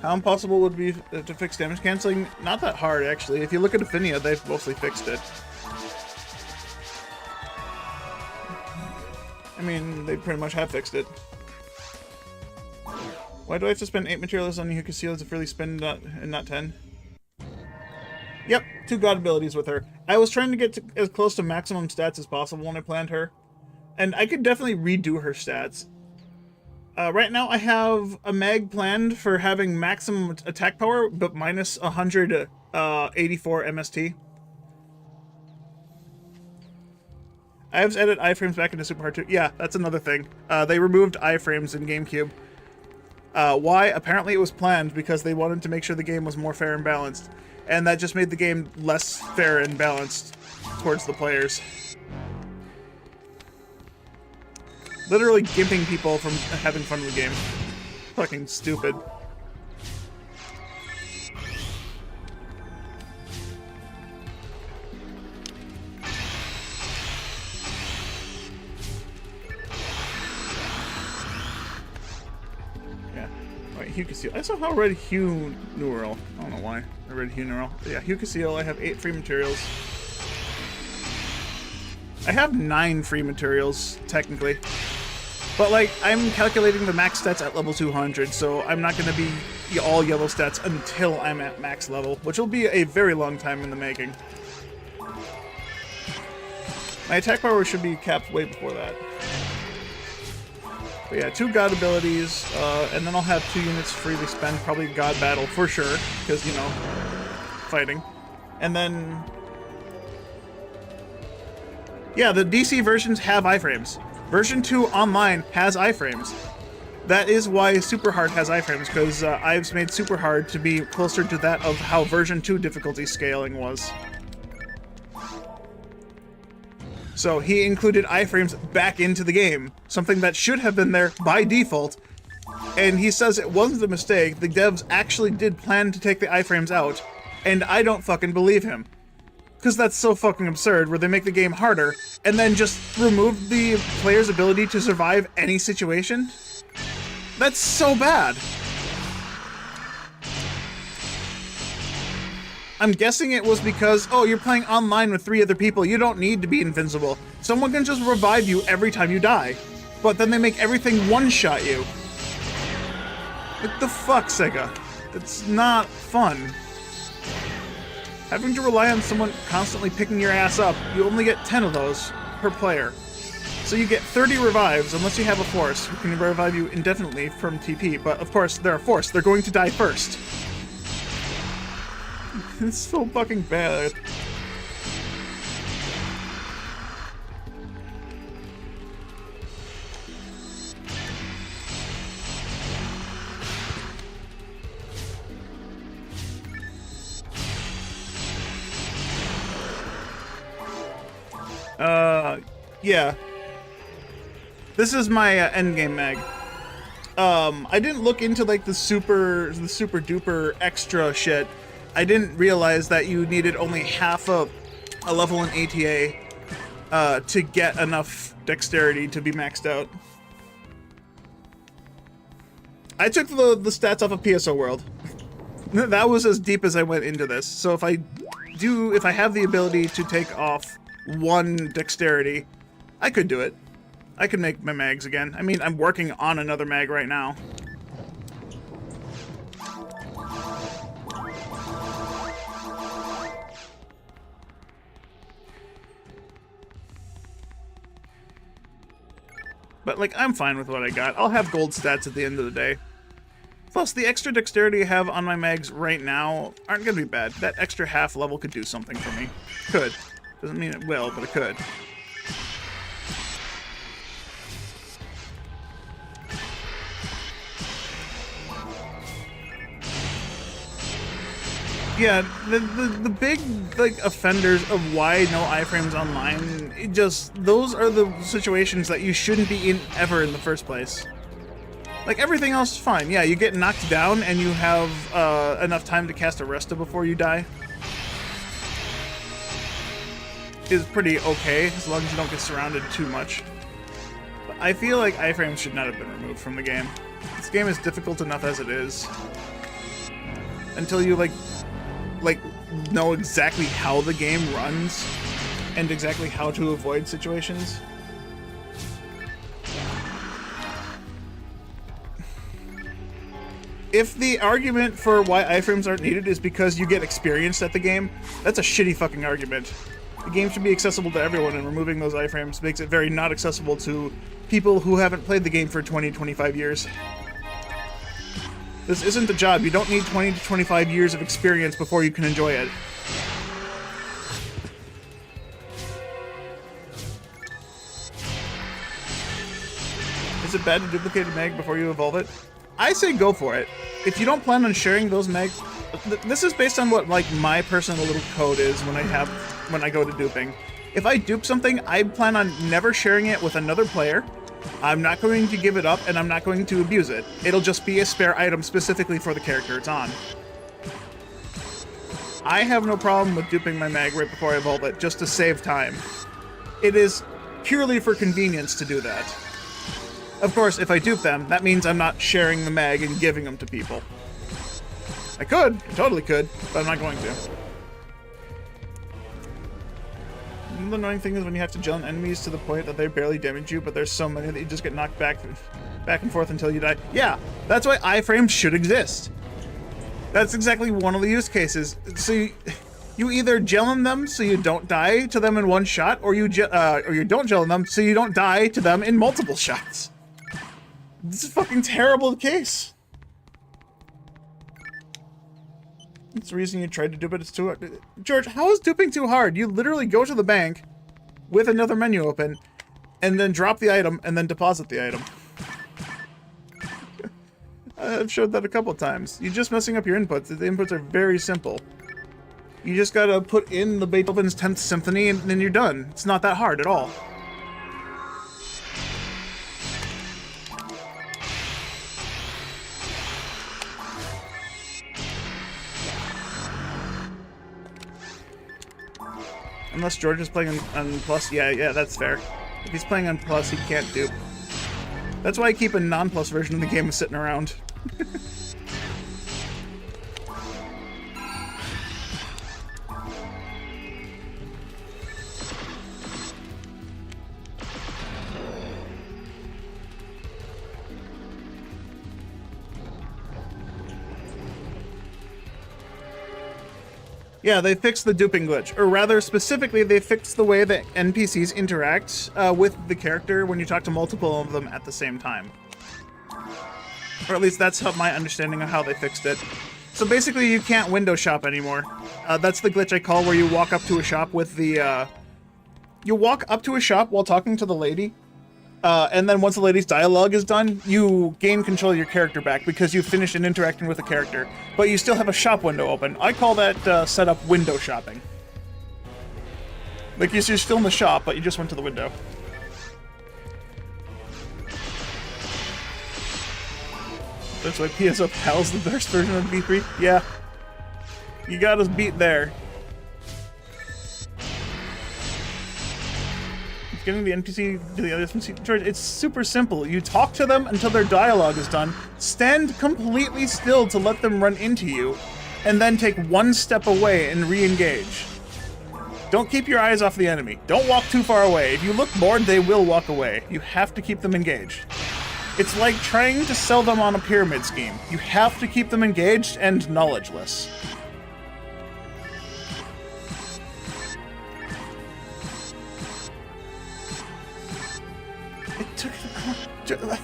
Speaker 1: How impossible would it be to fix damage canceling? Not that hard, actually. If you look at Affinia, they've mostly fixed it. I mean, they pretty much have fixed it. Why do I have to spend 8 materials on Yuka Seals if really spend and not 10? Yep, 2 god abilities with her. I was trying to get to as close to maximum stats as possible when I planned her. And I could definitely redo her stats. Right now I have a mag planned for having maximum attack power, but minus 184 MST. I have added iframes back into Super Hard 2. Yeah, that's another thing. They removed iframes in Gamecube. Why? Apparently it was planned because they wanted to make sure the game was more fair and balanced. And that just made the game less fair and balanced towards the players. Literally gimping people from having fun with the game. Fucking stupid. Yeah. Alright, Hue Conceal. I somehow read Hue Neural. I don't know why I read Hue Neural. Yeah, Hue Conceal. I have 8 free materials. I have 9 free materials, technically. But, like, I'm calculating the max stats at level 200, so I'm not going to be all yellow stats until I'm at max level, which will be a very long time in the making. My attack power should be capped way before that. But yeah, 2 god abilities, and then I'll have 2 units freely spend, probably God Battle for sure, because, you know, fighting. And then... yeah, the DC versions have iframes. Version 2 online has iframes. That is why Super Hard has iframes, because I've made Super Hard to be closer to that of how version 2 difficulty scaling was. So he included iframes back into the game, something that should have been there by default, and he says it wasn't a mistake. The devs actually did plan to take the iframes out, and I don't fucking believe him. Because that's so fucking absurd, where they make the game harder, and then just remove the player's ability to survive any situation? That's so bad. I'm guessing it was because, oh, you're playing online with 3 other people, you don't need to be invincible. Someone can just revive you every time you die. But then they make everything one-shot you. What the fuck, Sega? It's not fun. Having to rely on someone constantly picking your ass up, you only get 10 of those per player. So you get 30 revives unless you have a force who can revive you indefinitely from TP, but of course they're a force, they're going to die first. It's so fucking bad. Yeah. This is my endgame mag. I didn't look into like the super duper extra shit. I didn't realize that you needed only half a level in ATA to get enough dexterity to be maxed out. I took the stats off of PSO World. That was as deep as I went into this. So if I have the ability to take off 1 dexterity, I could do it. I could make my mags again. I mean, I'm working on another mag right now. But, like, I'm fine with what I got. I'll have gold stats at the end of the day. Plus, the extra dexterity I have on my mags right now aren't gonna be bad. That extra half level could do something for me. Could. Doesn't mean it will, but it could. Yeah, the big, like, offenders of why no iframes online, those are the situations that you shouldn't be in ever in the first place. Like, everything else is fine. Yeah, you get knocked down and you have enough time to cast a Resta before you die. Is pretty okay, as long as you don't get surrounded too much. But I feel like iframes should not have been removed from the game. This game is difficult enough as it is. Until you, like know exactly how the game runs and exactly how to avoid situations. If the argument for why iframes aren't needed is because you get experienced at the game, that's a shitty fucking argument. The game should be accessible to everyone, and removing those iframes makes it very not accessible to people who haven't played the game for 20, 25 years. This isn't a job. You don't need 20 to 25 years of experience before you can enjoy it. Is it bad to duplicate a mag before you evolve it? I say go for it. If you don't plan on sharing those mags, this is based on what like my personal little code is when I go to duping. If I dupe something, I plan on never sharing it with another player. I'm not going to give it up, and I'm not going to abuse it. It'll just be a spare item specifically for the character it's on. I have no problem with duping my mag right before I evolve it, just to save time. It is purely for convenience to do that. Of course, if I dupe them, that means I'm not sharing the mag and giving them to people. I could, I totally could, but I'm not going to. The annoying thing is when you have to gel enemies to the point that they barely damage you, but there's so many that you just get knocked back and forth until you die. Yeah, that's why iframes should exist. That's exactly one of the use cases. So you either gel in them so you don't die to them in one shot, or you don't gel in them so you don't die to them in multiple shots. This is a fucking terrible case. That's the reason you tried to dupe it. It's too hard. George, how is duping too hard? You literally go to the bank with another menu open, and then drop the item, and then deposit the item. I've showed that a couple times. You're just messing up your inputs. The inputs are very simple. You just gotta put in the Beethoven's 10th Symphony, and then you're done. It's not that hard at all. Unless George is playing on Plus, yeah, that's fair. If he's playing on Plus, he can't dupe. That's why I keep a non-Plus version of the game sitting around. Yeah, they fixed the duping glitch. Or rather, specifically, they fixed the way that NPCs interact with the character when you talk to multiple of them at the same time. Or at least that's my understanding of how they fixed it. So basically, you can't window shop anymore. That's the glitch I call where you walk up to a shop with the... You walk up to a shop while talking to the lady, and then once the lady's dialogue is done, you gain control of your character back because you've finished interacting with the character, but you still have a shop window open. I call that setup window shopping. Like, you're still in the shop, but you just went to the window. That's why PSO PAL's the best version of V3? Yeah. You got us beat there. Getting the NPC to the other George, it's super simple. You talk to them until their dialogue is done, stand completely still to let them run into you, and then take one step away and re-engage. Don't keep your eyes off the enemy. Don't walk too far away. If you look bored, they will walk away. You have to keep them engaged. It's like trying to sell them on a pyramid scheme. You have to keep them engaged and knowledgeless.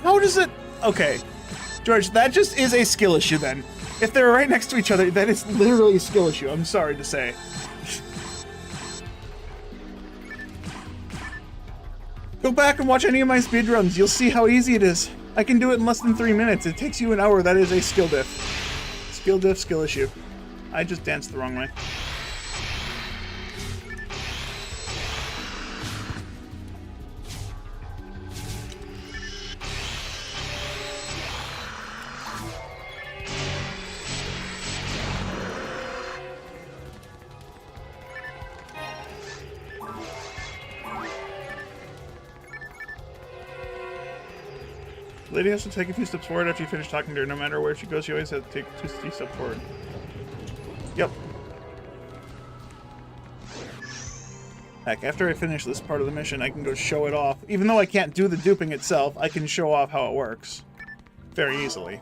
Speaker 1: How does it... Okay, George, that just is a skill issue then. If they're right next to each other, that is literally a skill issue, I'm sorry to say. Go back and watch any of my speedruns, you'll see how easy it is. I can do it in less than 3 minutes, it takes you an hour, that is a skill diff. Skill diff, skill issue. I just danced the wrong way. Lady has to take a few steps forward after you finish talking to her. No matter where she goes, she always has to take 2 steps forward. Yep. Heck, after I finish this part of the mission, I can go show it off. Even though I can't do the duping itself, I can show off how it works. Very easily.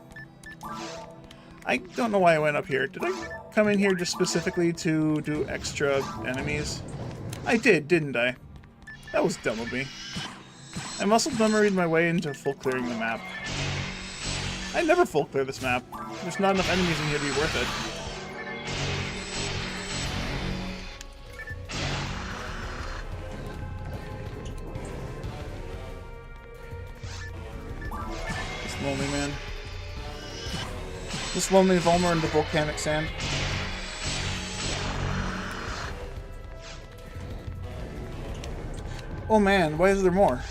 Speaker 1: I don't know why I went up here. Did I come in here just specifically to do extra enemies? I did, didn't I? That was dumb of me. I muscle memoried my way into full clearing the map. I never full clear this map. There's not enough enemies in here to be worth it. This lonely man. This lonely Volmer in the volcanic sand. Oh man, why is there more?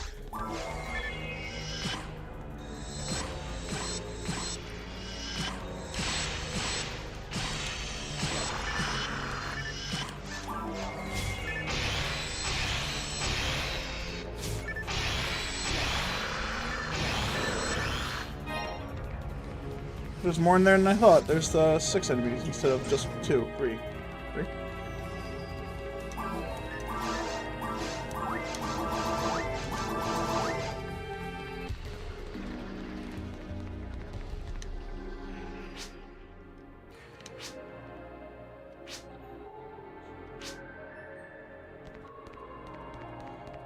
Speaker 1: There's more in there than I thought. There's 6 enemies instead of just 2, 3.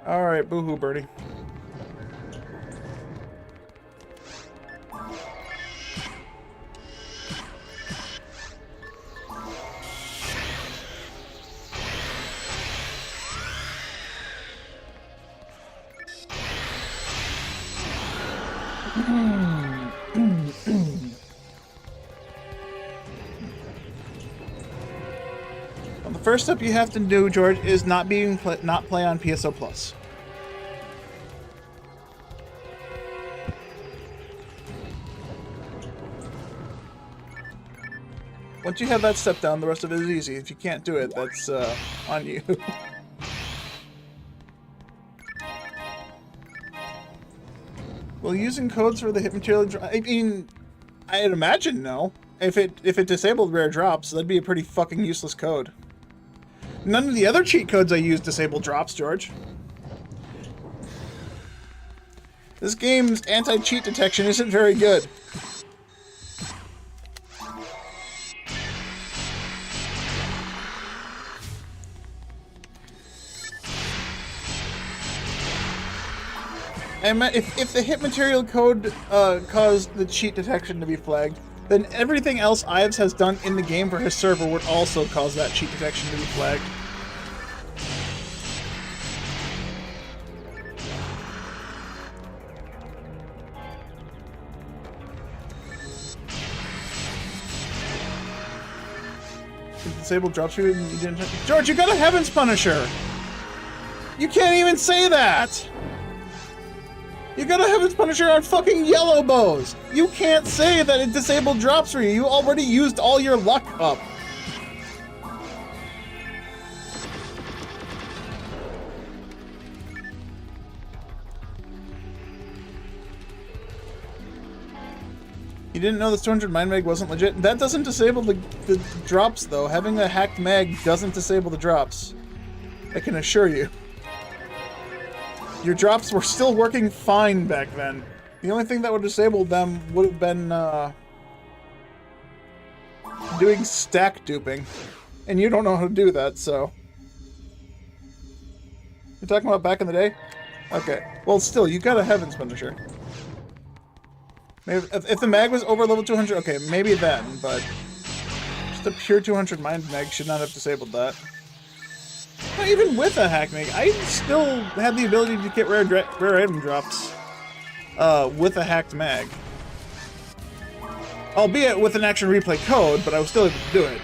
Speaker 1: Alright, boo-hoo, birdie. Well, the first step you have to do, George, is not play on PSO Plus. Once you have that step down, the rest of it is easy. If you can't do it, that's on you. Well, using codes for the hit material, I mean, I'd imagine no. If it disabled rare drops, that'd be a pretty fucking useless code. None of the other cheat codes I use disable drops, George. This game's anti-cheat detection isn't very good. I meant if the hit material code caused the cheat detection to be flagged, then everything else Ives has done in the game for his server would also cause that cheat detection to be flagged. Disabled drops for you and you didn't... George, you got a Heaven's Punisher! You can't even say that! You got a Heaven's Punisher on fucking yellow bows! You can't say that it disabled drops for you. You already used all your luck up. You didn't know this 200 Mind Mag wasn't legit? That doesn't disable the drops, though. Having a hacked mag doesn't disable the drops. I can assure you. Your drops were still working fine back then. The only thing that would disable them would have been, doing stack duping. And you don't know how to do that, so... You're talking about back in the day? Okay. Well, still, you got a Heaven's Punisher. Maybe if the mag was over level 200, okay, maybe then, but... Just a pure 200 Mind Mag should not have disabled that. Not even with a hack mag, I still had the ability to get rare item drops with a hacked mag. Albeit with an action replay code, but I was still able to do it.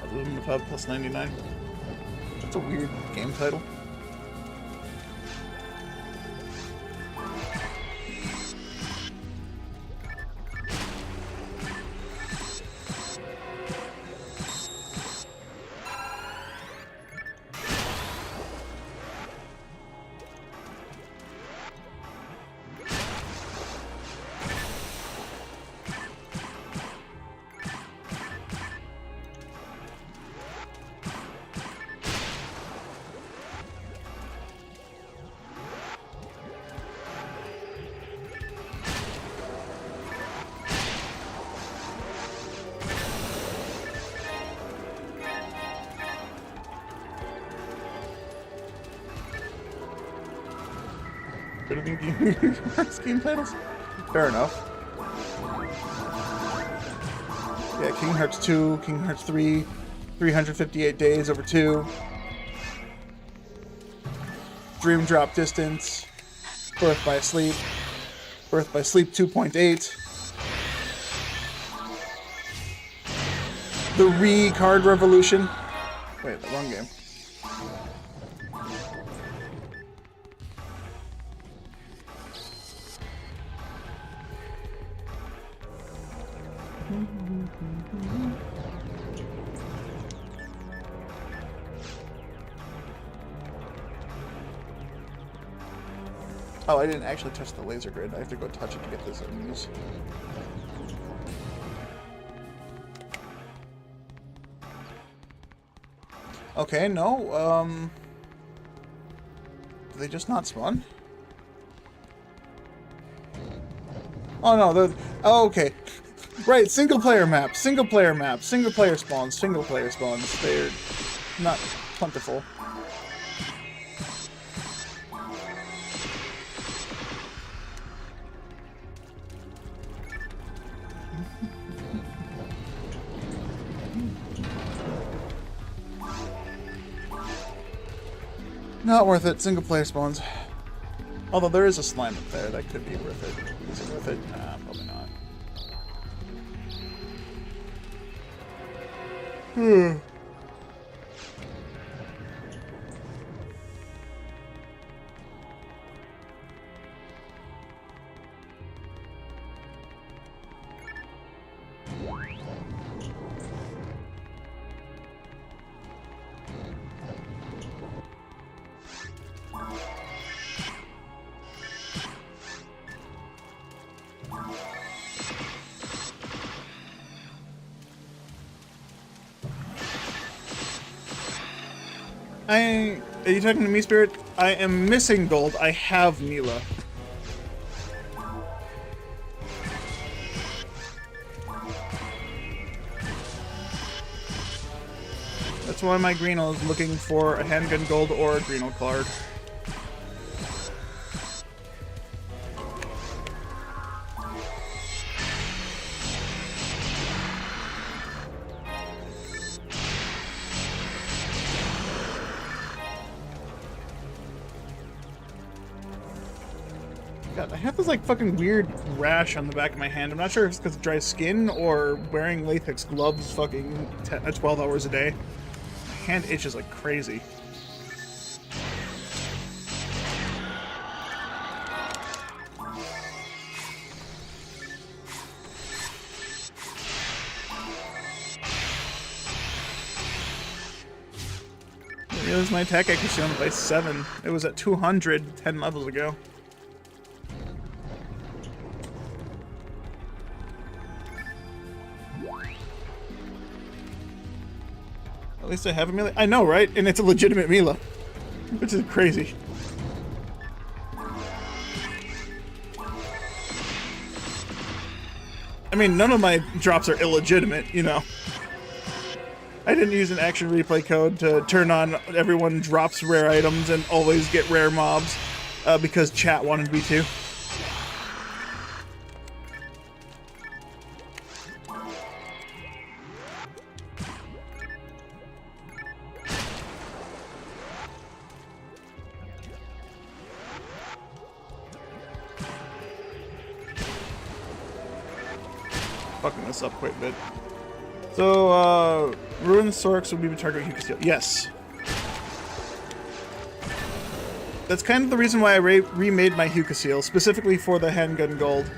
Speaker 1: Aluminum Pub plus 99. That's a weird game title. editing game titles. Fair enough. Yeah, Kingdom Hearts 2, Kingdom Hearts 3, 358 days over 2. Dream Drop Distance, Birth by Sleep 2.8. The Re-Card Revolution. Wait, the wrong game. Oh, I didn't actually touch the laser grid. I have to go touch it to get those enemies. Okay, no, do they just not spawn? Oh no, they're... Oh, okay. Right, single player spawns. They're not plentiful. Not worth it. Single player spawns. Although there is a slime up there that could be worth it. Is it worth it? Nah, probably not. Are you talking to me, Spirit? I am missing gold. I have Mila. That's why my Greeno is looking for a handgun gold or a Greeno card. God, I have this like fucking weird rash on the back of my hand. I'm not sure if it's because of dry skin or wearing latex gloves fucking 12 hours a day. My hand itches like crazy. I realized my attack accuracy on it by 7. It was at 200 10 levels ago. At least I have a Mila. I know, right? And it's a legitimate Mila. Which is crazy. I mean, none of my drops are illegitimate, you know. I didn't use an action replay code to turn on everyone drops rare items and always get rare mobs because chat wanted me to. Fucking this up quite a bit. So, Ruined Sorks would be the target Huka Seal. Yes. That's kind of the reason why I remade my Huka Seal, specifically for the handgun gold.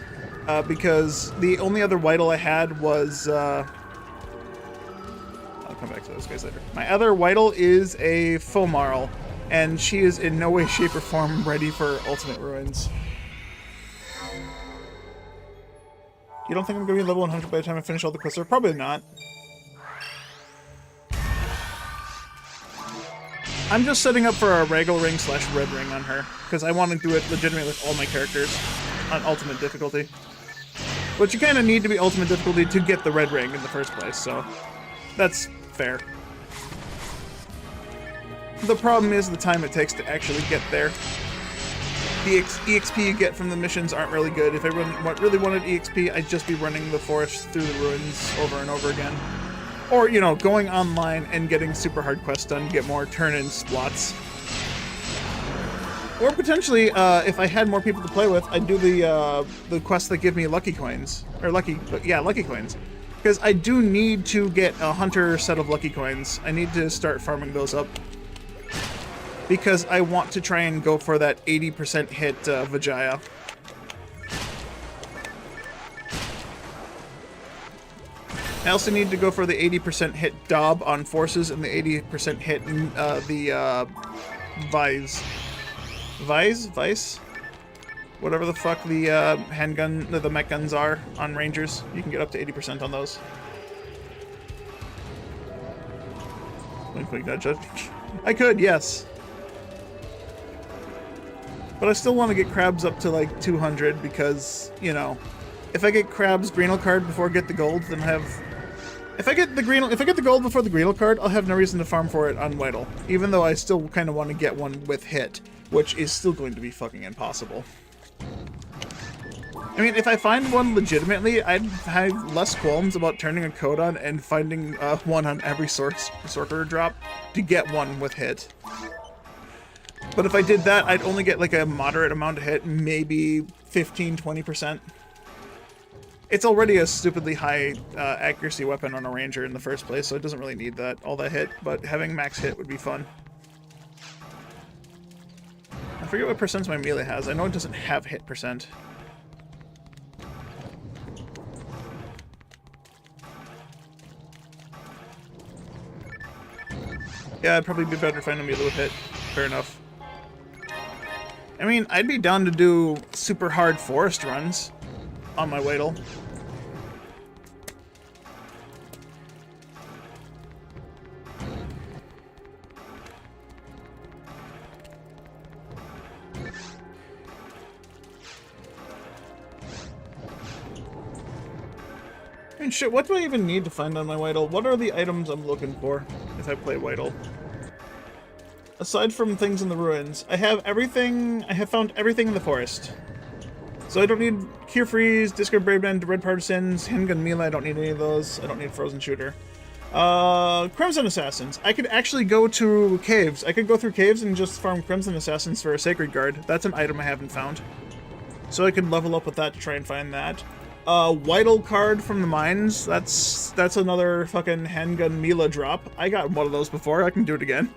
Speaker 1: Because the only other Whittle I had was, I'll come back to those guys later. My other Whittle is a Fomarl, and she is in no way, shape, or form ready for Ultimate Ruins. You don't think I'm going to be level 100 by the time I finish all the quests? Or probably not. I'm just setting up for a Regal Ring / Red Ring on her, because I want to do it legitimately with all my characters on Ultimate Difficulty. But you kind of need to be Ultimate Difficulty to get the Red Ring in the first place, so that's fair. The problem is the time it takes to actually get there. the EXP you get from the missions aren't really good. If I really wanted EXP, I'd just be running the forest through the ruins over and over again. Or, you know, going online and getting super hard quests done to get more turn-in splots. Or potentially, if I had more people to play with, I'd do the quests that give me lucky coins. Or lucky coins. Because I do need to get a hunter set of lucky coins. I need to start farming those up. Because I want to try and go for that 80% hit Vijaya. I also need to go for the 80% hit Dob on forces and the 80% hit the Vice? Whatever the fuck the handgun, the mech guns are on Rangers. You can get up to 80% on those. Wink, wink, nudge. I could, yes. But I still want to get crabs up to like 200 because, you know, if I get crabs Greenel card before I get the gold, then I have... If I get the gold before the Greenel card, I'll have no reason to farm for it on Whittle. Even though I still kind of want to get one with hit, which is still going to be fucking impossible. I mean, if I find one legitimately, I'd have less qualms about turning a code on and finding one on every sorcerer drop to get one with hit. But if I did that, I'd only get like a moderate amount of hit, maybe 15-20%. It's already a stupidly high accuracy weapon on a ranger in the first place, so it doesn't really need all that hit, but having max hit would be fun. I forget what percents my melee has. I know it doesn't have hit percent. Yeah, it'd probably be better to find a melee with hit. Fair enough. I mean, I'd be down to do super hard forest runs on my Wadle. I mean, shit, what do I even need to find on my Whittle? What are the items I'm looking for if I play Whittle? Aside from things in the ruins, I have everything. I have found everything in the forest. So I don't need Cure Freeze, Discard Brave Men, Red Partisans, Handgun Melee, I don't need any of those. I don't need Frozen Shooter. Crimson Assassins. I could actually go to caves. I could go through caves and just farm Crimson Assassins for a Sacred Guard. That's an item I haven't found. So I could level up with that to try and find that. Whittle card from the mines. That's another fucking handgun Mila drop. I got one of those before. I can do it again.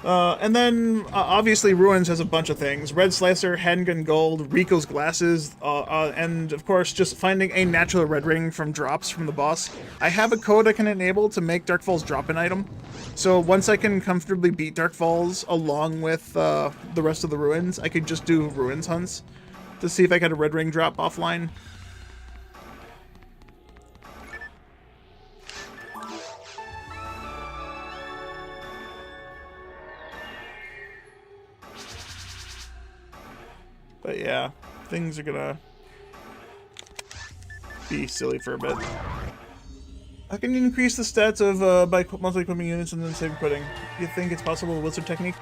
Speaker 1: And then obviously Ruins has a bunch of things. Red Slicer, Handgun Gold, Rico's Glasses, and of course just finding a natural red ring from drops from the boss. I have a code I can enable to make Dark Falls drop an item. So once I can comfortably beat Dark Falls along with the rest of the Ruins, I could just do Ruins hunts to see if I got a red ring drop offline. But yeah, things are gonna be silly for a bit. I can increase the stats of by monthly equipment units and then save quitting. You think it's possible with Wizard Technique?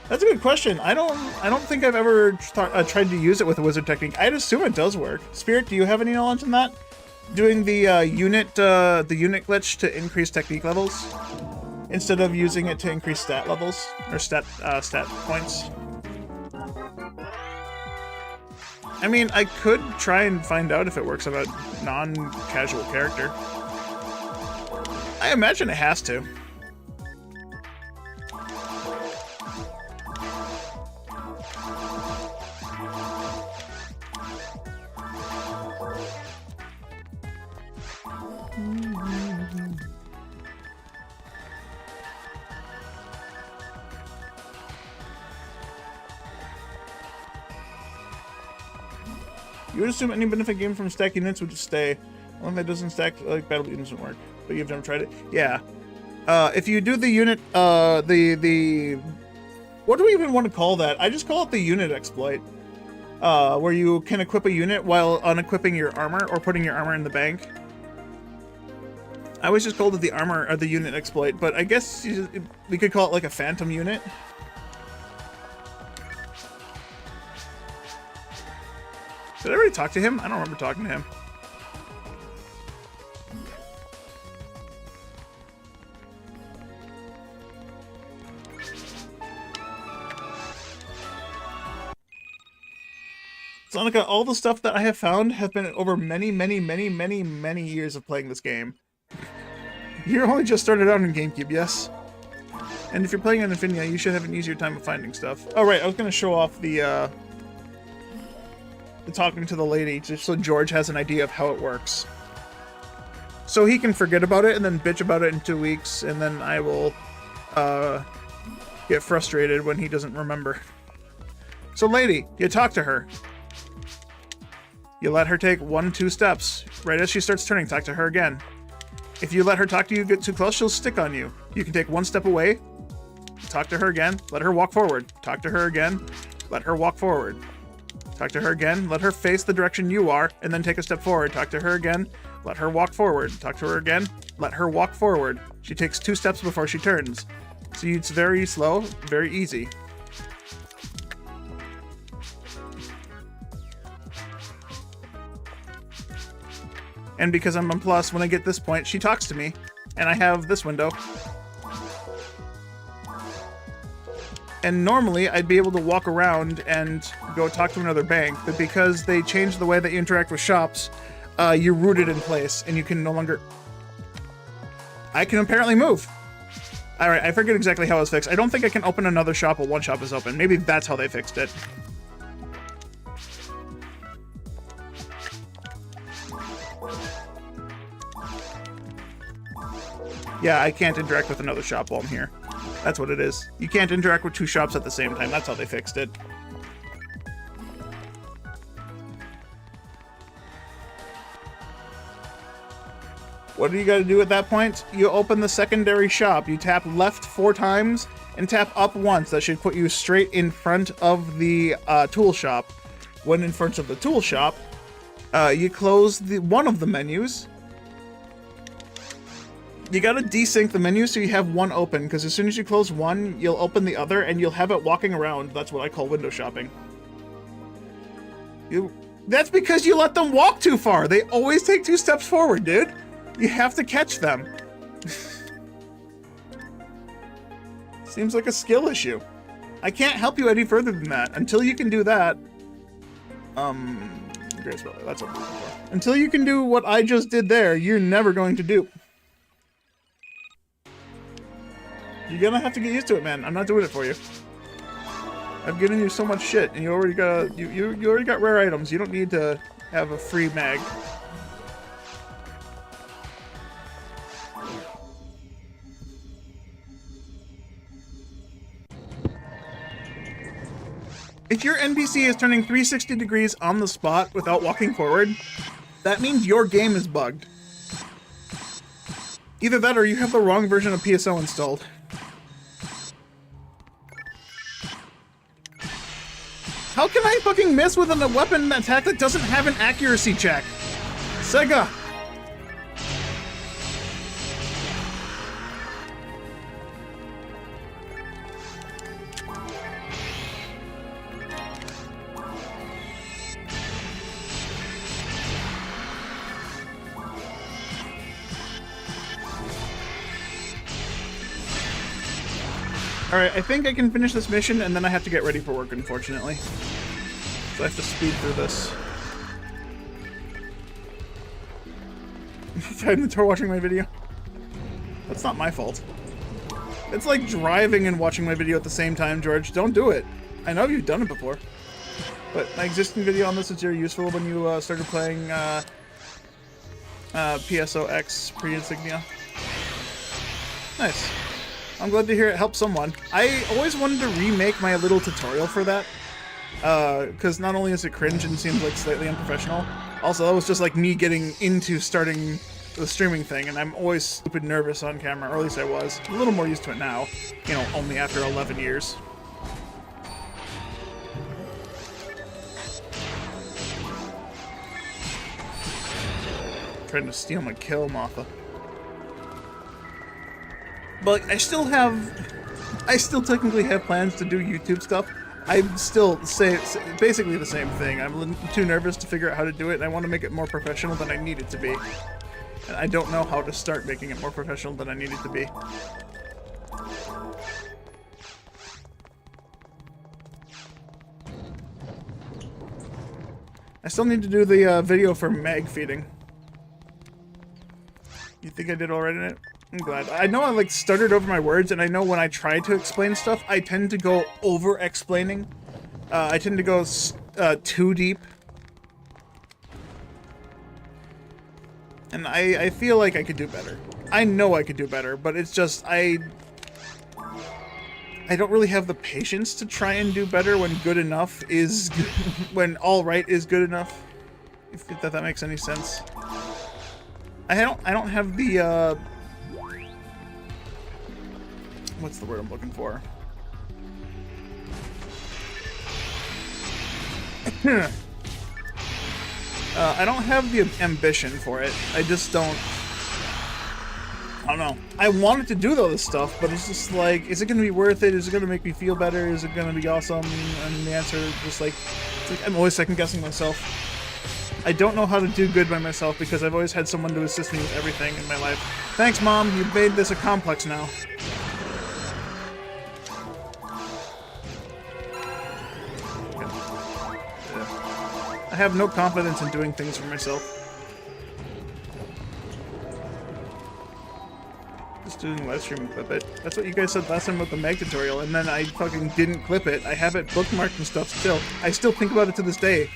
Speaker 1: That's a good question. I don't think I've ever tried to use it with a Wizard Technique. I'd assume it does work. Spirit, do you have any knowledge on that? Doing the unit glitch to increase technique levels instead of using it to increase stat levels or stat points. I mean, I could try and find out if it works on a non-casual character. I imagine it has to. You would assume any benefit gained from stack units would just stay. Only that doesn't stack like battle units would work. But you've never tried it? Yeah. If you do the unit, what do we even want to call that? I just call it the unit exploit. Where you can equip a unit while unequipping your armor or putting your armor in the bank. I always just called it the armor or the unit exploit, but I guess we could call it like a phantom unit. Did I already talk to him? I don't remember talking to him. Sonica, all the stuff that I have found have been over many years of playing this game. You only just started out in Gamecube, yes? And if you're playing on Infinia, you should have an easier time of finding stuff. Oh right, I was gonna show off the talking to the lady, just so George has an idea of how it works. So he can forget about it and then bitch about it in 2 weeks, and then I will get frustrated when he doesn't remember. So lady, you talk to her. You let her take 1-2 steps. Right as she starts turning, talk to her again. If you let her talk to you, get too close, she'll stick on you. You can take 1 step away, talk to her again, let her walk forward. Talk to her again, let her walk forward. Talk to her again, let her face the direction you are, and then take a step forward. Talk to her again, let her walk forward. Talk to her again, let her walk forward. She takes 2 steps before she turns. So it's very slow, very easy. And because I'm on plus, when I get this point, she talks to me, and I have this window. And normally, I'd be able to walk around and go talk to another bank, but because they changed the way that you interact with shops, you're rooted in place, and you can no longer... I can apparently move. Alright, I forget exactly how it was fixed. I don't think I can open another shop while one shop is open. Maybe that's how they fixed it. Yeah, I can't interact with another shop while I'm here. That's what it is. You can't interact with 2 shops at the same time. That's how they fixed it. What do you gotta do at that point? You open the secondary shop. You tap left 4 times and tap up once. That should put you straight in front of the tool shop. When in front of the tool shop, you close one of the menus. You gotta desync the menu so you have one open, because as soon as you close one, you'll open the other, and you'll have it walking around. That's what I call window shopping. That's because you let them walk too far. They always take 2 steps forward, dude. You have to catch them. Seems like a skill issue. I can't help you any further than that. Until you can do that... Grace Miller, that's what I'm looking for. Until you can do what I just did there, you're never going to do. You're gonna have to get used to it, man. I'm not doing it for you. I've given you so much shit, and you already got you already got rare items. You don't need to have a free mag. If your NPC is turning 360 degrees on the spot without walking forward, that means your game is bugged. Either that or you have the wrong version of PSO installed. How can I fucking miss with a weapon attack that doesn't have an accuracy check? Sega! Alright, I think I can finish this mission, and then I have to get ready for work, unfortunately. So I have to speed through this. Time to watching my video. That's not my fault. It's like driving and watching my video at the same time, George. Don't do it. I know you've done it before. But my existing video on this is very useful when you started playing PSOX pre-insignia. Nice. I'm glad to hear it helped someone. I always wanted to remake my little tutorial for that. Because not only is it cringe and seems like slightly unprofessional, also that was just like me getting into starting the streaming thing, and I'm always stupid nervous on camera, or at least I was. I'm a little more used to it now, you know, only after 11 years. Trying to steal my kill, Martha. But I still technically have plans to do YouTube stuff. I'm still basically the same thing. I'm too nervous to figure out how to do it, and I want to make it more professional than I need it to be. And I don't know how to start making it more professional than I need it to be. I still need to do the video for mag feeding. You think I did already in it? I'm glad. I know I like stuttered over my words, and I know when I try to explain stuff, I tend to go over-explaining. I tend to go too deep. And I feel like I could do better. I know I could do better, but it's just, I don't really have the patience to try and do better when good enough is, when all right is good enough. If that makes any sense. I don't have the, what's the word I'm looking for? I don't have the ambition for it. I just don't. I don't know. I wanted to do all this stuff, but it's just like, is it going to be worth it? Is it going to make me feel better? Is it going to be awesome? And the answer is just like, I'm always second guessing myself. I don't know how to do good by myself because I've always had someone to assist me with everything in my life. Thanks, Mom. You've made this a complex now. I have no confidence in doing things for myself. Just doing live stream and clip it. That's what you guys said last time about the mag tutorial, and then I fucking didn't clip it. I have it bookmarked and stuff still. I still think about it to this day.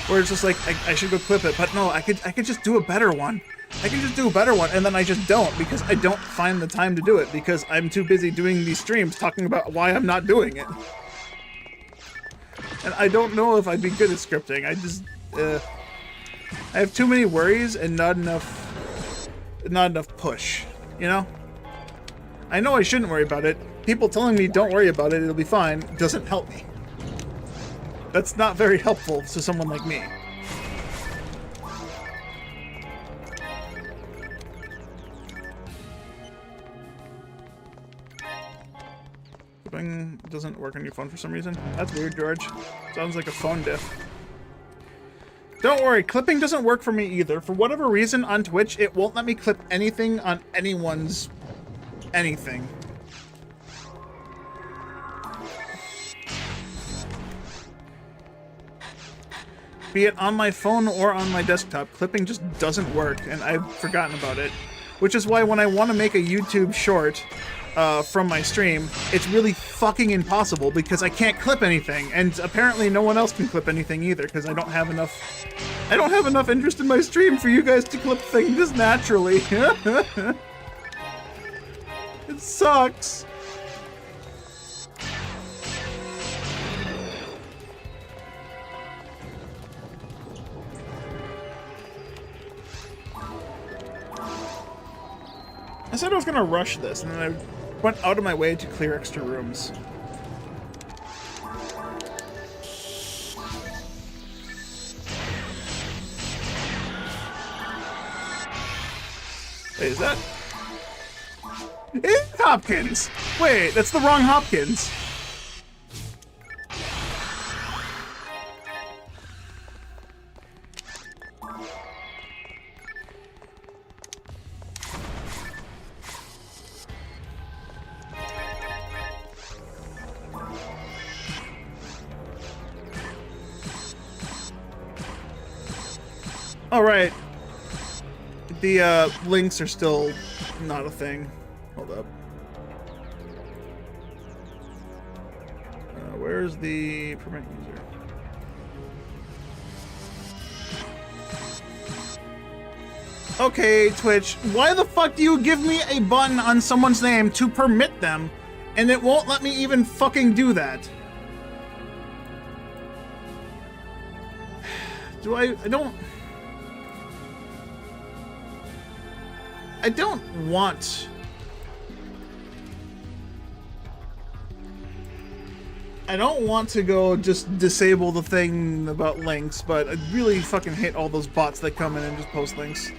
Speaker 1: Where it's just like, I should go clip it, but no, I could just do a better one. I can just do a better one, and then I just don't, because I don't find the time to do it, because I'm too busy doing these streams talking about why I'm not doing it. And I don't know if I'd be good at scripting. I have too many worries and not enough push, you know? I know I shouldn't worry about it. People telling me don't worry about it, it'll be fine, doesn't help me. That's not very helpful to someone like me. Clipping doesn't work on your phone for some reason. That's weird, George. Sounds like a phone diff. Don't worry, clipping doesn't work for me either. For whatever reason on Twitch, it won't let me clip anything on anyone's anything. Be it on my phone or on my desktop, clipping just doesn't work, and I've forgotten about it. Which is why when I want to make a YouTube short from my stream, it's really fucking impossible because I can't clip anything, and apparently no one else can clip anything either because I don't have enough interest in my stream for you guys to clip things naturally. It sucks. I said I was gonna rush this, and then I went out of my way to clear extra rooms. Wait, is that? It's Hopkins! Wait, that's the wrong Hopkins. Alright. The links are still not a thing. Hold up. Where's the permit user? Okay, Twitch, why the fuck do you give me a button on someone's name to permit them, and it won't let me even fucking do that? I don't want... I don't want to go just disable the thing about links, but I really fucking hate all those bots that come in and just post links.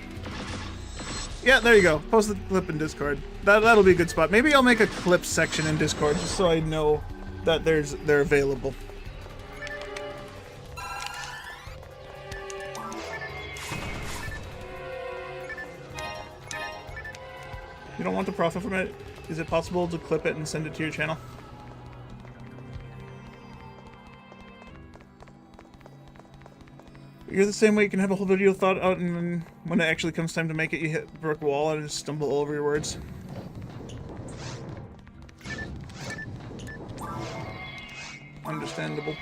Speaker 1: Yeah, there you go. Post the clip in Discord. That'll be a good spot. Maybe I'll make a clip section in Discord just so I know that they're available. You don't want to profit from it? Is it possible to clip it and send it to your channel? You're the same way. You can have a whole video thought out, and then when it actually comes time to make it, you hit a brick wall and just stumble all over your words. Understandable.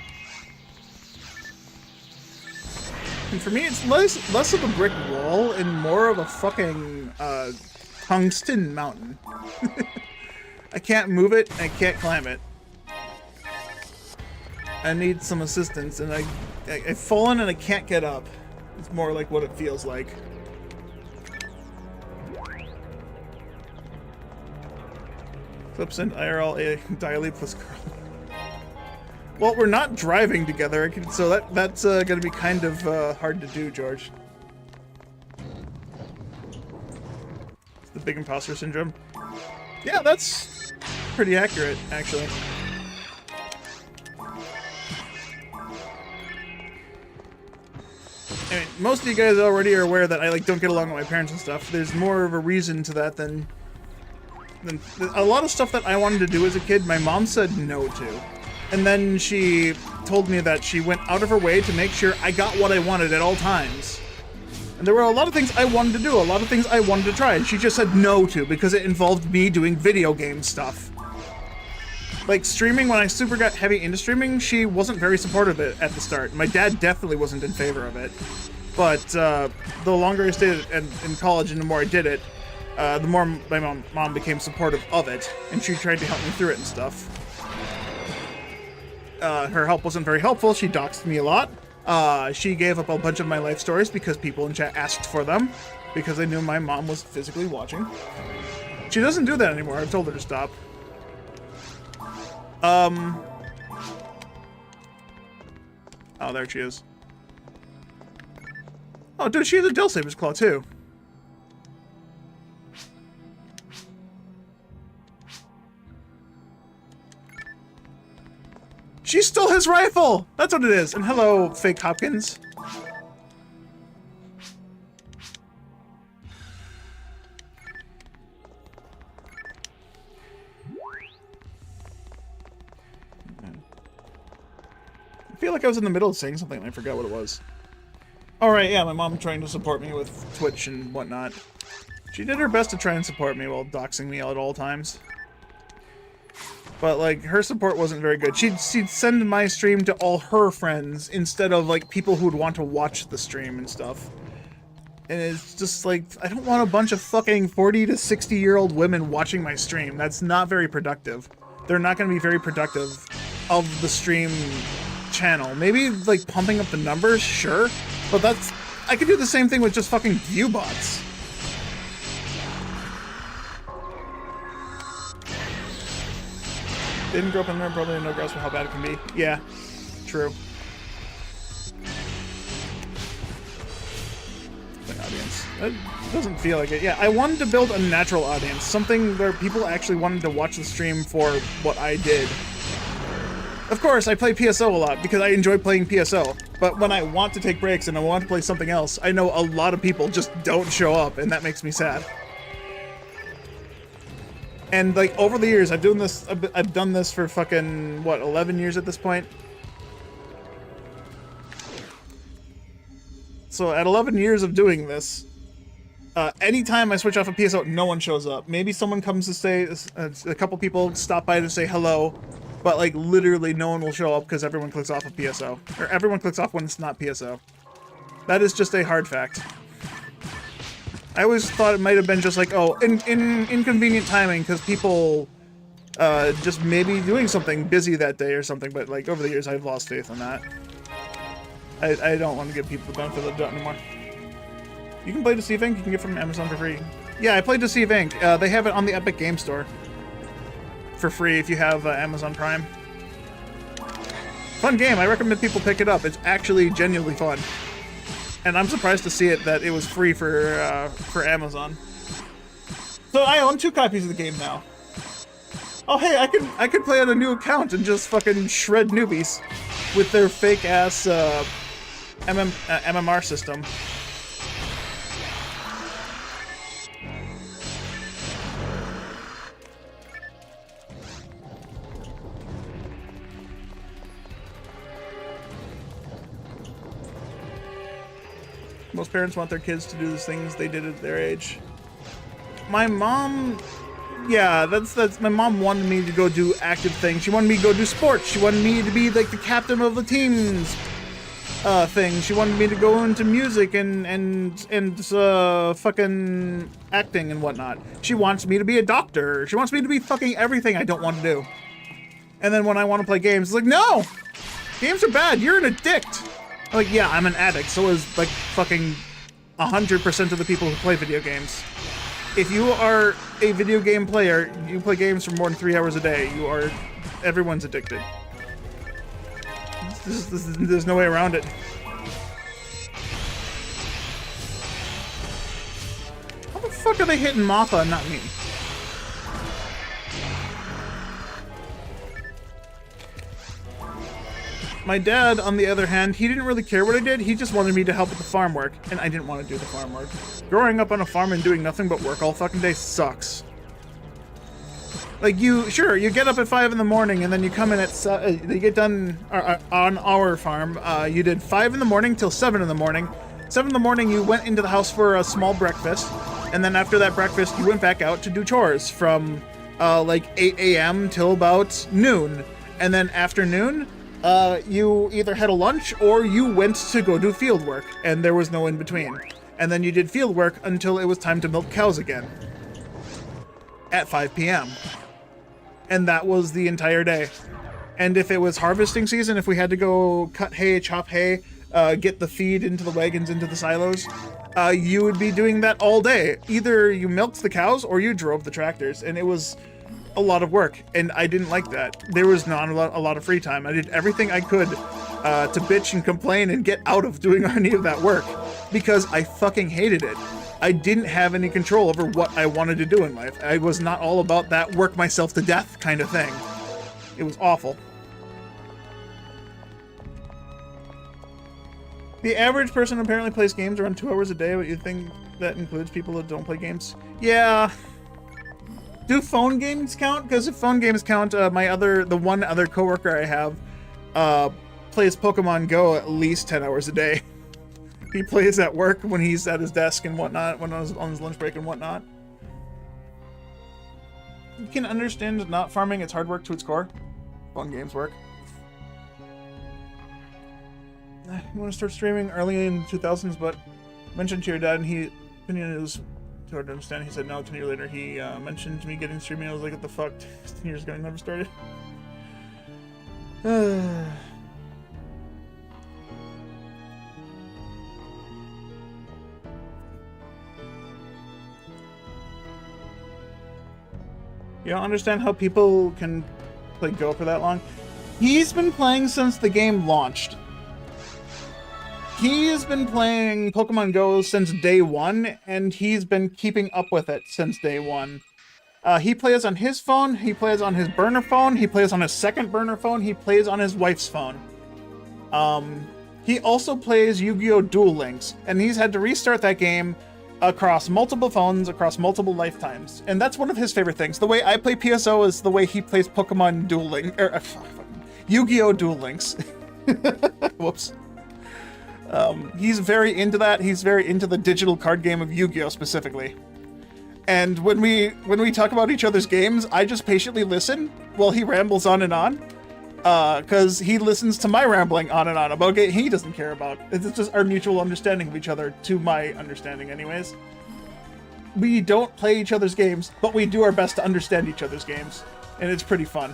Speaker 1: And for me, it's less of a brick wall and more of a fucking tungsten mountain. I can't move it, I can't climb it. I need some assistance, and I've fallen and I can't get up. It's more like what it feels like. Clips and IRL a Diley plus Carl. Well, we're not driving together, so that's gonna be kind of hard to do, George. It's the big imposter syndrome. Yeah, that's pretty accurate, actually. I mean, most of you guys already are aware that I don't get along with my parents and stuff. There's more of a reason to that than a lot of stuff that I wanted to do as a kid. My mom said no to, and then she told me that she went out of her way to make sure I got what I wanted at all times. And there were a lot of things I wanted to do, a lot of things I wanted to try, and she just said no to because it involved me doing video game stuff. Like streaming, when I super got heavy into streaming, she wasn't very supportive of it at the start. My dad definitely wasn't in favor of it. But the longer I stayed in college and the more I did it, the more my mom became supportive of it, and she tried to help me through it and stuff. Her help wasn't very helpful. She doxed me a lot. She gave up a bunch of my life stories because people in chat asked for them, because they knew my mom was physically watching. She doesn't do that anymore. I've told her to stop. Oh, there she is. Oh, dude, she has a Dill Saber's Claw, too. She stole his rifle! That's what it is. And hello, fake Hopkins. I feel like I was in the middle of saying something and I forgot what it was. Alright, yeah, my mom trying to support me with Twitch and whatnot. She did her best to try and support me while doxing me at all times. But, like, her support wasn't very good. She'd send my stream to all her friends instead of, like, people who would want to watch the stream and stuff. And it's just, like, I don't want a bunch of fucking 40 to 60-year-old women watching my stream. That's not very productive. They're not going to be very productive of the stream channel. Maybe, like, pumping up the numbers, sure. But that's... I could do the same thing with just fucking view bots. Didn't grow up in there, probably no grasp of how bad it can be. Yeah, true. Audience. It doesn't feel like it. Yeah, I wanted to build a natural audience. Something where people actually wanted to watch the stream for what I did. Of course, I play PSO a lot because I enjoy playing PSO. But when I want to take breaks and I want to play something else, I know a lot of people just don't show up, and that makes me sad. And like over the years, I've done this for fucking what, 11 years at this point. So at 11 years of doing this, anytime I switch off a PSO, no one shows up. Maybe someone comes to say, a couple people stop by to say hello, but like literally no one will show up because everyone clicks off a PSO, or everyone clicks off when it's not PSO. That is just a hard fact. I always thought it might have been just like, oh, inconvenient timing because people just maybe doing something busy that day or something, but like over the years I've lost faith in that. I don't want to give people the benefit of the doubt anymore. You can play Deceive Inc. You can get it from Amazon for free. Yeah, I played Deceive Inc. They have it on the Epic Game Store for free if you have Amazon Prime. Fun game. I recommend people pick it up. It's actually genuinely fun. And I'm surprised to see it that it was free for Amazon. So I own 2 copies of the game now. Oh hey, I could play on a new account and just fucking shred newbies with their fake ass MMR system. Most parents want their kids to do the things they did at their age. My mom, yeah, that's my mom wanted me to go do active things. She wanted me to go do sports. She wanted me to be like the captain of the teams thing. She wanted me to go into music and fucking acting and whatnot. She wants me to be a doctor. She wants me to be fucking everything I don't want to do. And then when I want to play games, it's like, no! Games are bad, you're an addict! I'm like, yeah, I'm an addict, so is like fucking 100% of the people who play video games. If you are a video game player, you play games for more than 3 hours a day, everyone's addicted. There's no way around it. How the fuck are they hitting Mappa and not me? My dad, on the other hand, he didn't really care what I did. He just wanted me to help with the farm work, and I didn't want to do the farm work. Growing up on a farm and doing nothing but work all fucking day sucks. Like, you get up at 5 in the morning, and then you come in at, you get done on our farm. You did 5 in the morning till 7 in the morning. 7 in the morning, you went into the house for a small breakfast, and then after that breakfast, you went back out to do chores from, like, 8 a.m. till about noon. And then after noon, you either had a lunch or you went to go do field work, and there was no in between. And then you did field work until it was time to milk cows again at 5 p.m. And that was the entire day. And if it was harvesting season, if we had to go cut hay, chop hay, get the feed into the wagons, into the silos, you would be doing that all day. Either you milked the cows or you drove the tractors, and it was a lot of work, and I didn't like that. There was not a lot of free time. I did everything I could to bitch and complain and get out of doing any of that work because I fucking hated it. I didn't have any control over what I wanted to do in life. I was not all about that work myself to death kind of thing. It was awful. The average person apparently plays games around 2 hours a day, but you think that includes people that don't play games? Yeah. Do phone games count? Because if phone games count, the one other coworker I have plays Pokemon Go at least 10 hours a day. He plays at work when he's at his desk and whatnot, when on his lunch break and whatnot. You can understand not farming, it's hard work to its core. Phone games work. You want to start streaming early in the 2000s, but mentioned to your dad, and he opinion is too hard to understand. He said no. 10 years later, he mentioned to me getting streaming. I was like, what the fuck? 10 years ago, I never started. You don't understand how people can play Go for that long? He's been playing since the game launched. He has been playing Pokemon Go since day one, and he's been keeping up with it since day one. He plays on his phone, he plays on his burner phone, he plays on his second burner phone, he plays on his wife's phone. He also plays Yu-Gi-Oh! Duel Links, and he's had to restart that game across multiple phones, across multiple lifetimes. And that's one of his favorite things. The way I play PSO is the way he plays Pokemon Duel Link, or Yu-Gi-Oh! Duel Links. Whoops. He's very into that. He's very into the digital card game of Yu-Gi-Oh! Specifically. And when we talk about each other's games, I just patiently listen while he rambles on and on. Because he listens to my rambling on and on about a game he doesn't care about. It's just our mutual understanding of each other, to my understanding anyways. We don't play each other's games, but we do our best to understand each other's games. And it's pretty fun.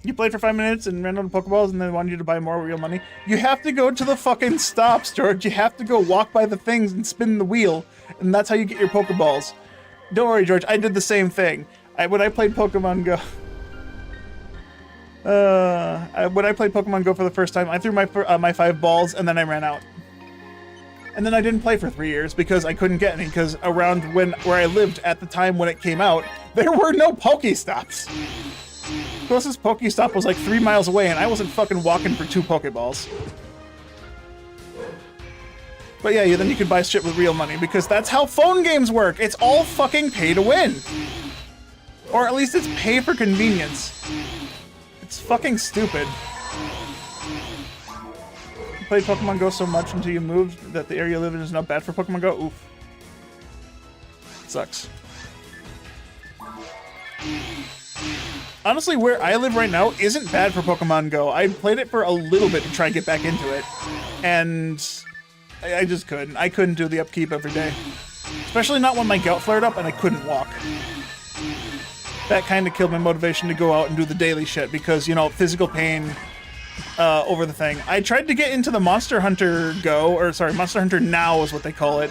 Speaker 1: You played for 5 minutes and ran out of Pokeballs and then wanted you to buy more with real money. You have to go to the fucking stops, George. You have to go walk by the things and spin the wheel, and that's how you get your Pokeballs. Don't worry, George. I did the same thing. When I played Pokemon Go... when I played Pokemon Go for the first time, I threw my 5 balls and then I ran out. And then I didn't play for 3 years because I couldn't get any, because around where I lived at the time when it came out, there were no Pokestops. Closest Pokestop was like 3 miles away, and I wasn't fucking walking for 2 Pokeballs. But yeah, then you could buy shit with real money, because that's how phone games work. It's all fucking pay to win. Or at least it's pay for convenience. It's fucking stupid. played Pokemon Go so much until you moved that the area you live in is now bad for Pokemon Go? Oof. Sucks. Honestly, where I live right now isn't bad for Pokemon Go. I played it for a little bit to try and get back into it, and I just couldn't. I couldn't do the upkeep every day. Especially not when my gout flared up and I couldn't walk. That kind of killed my motivation to go out and do the daily shit because, you know, physical pain over the thing. I tried to get into the Monster Hunter Go, or sorry, Monster Hunter Now is what they call it.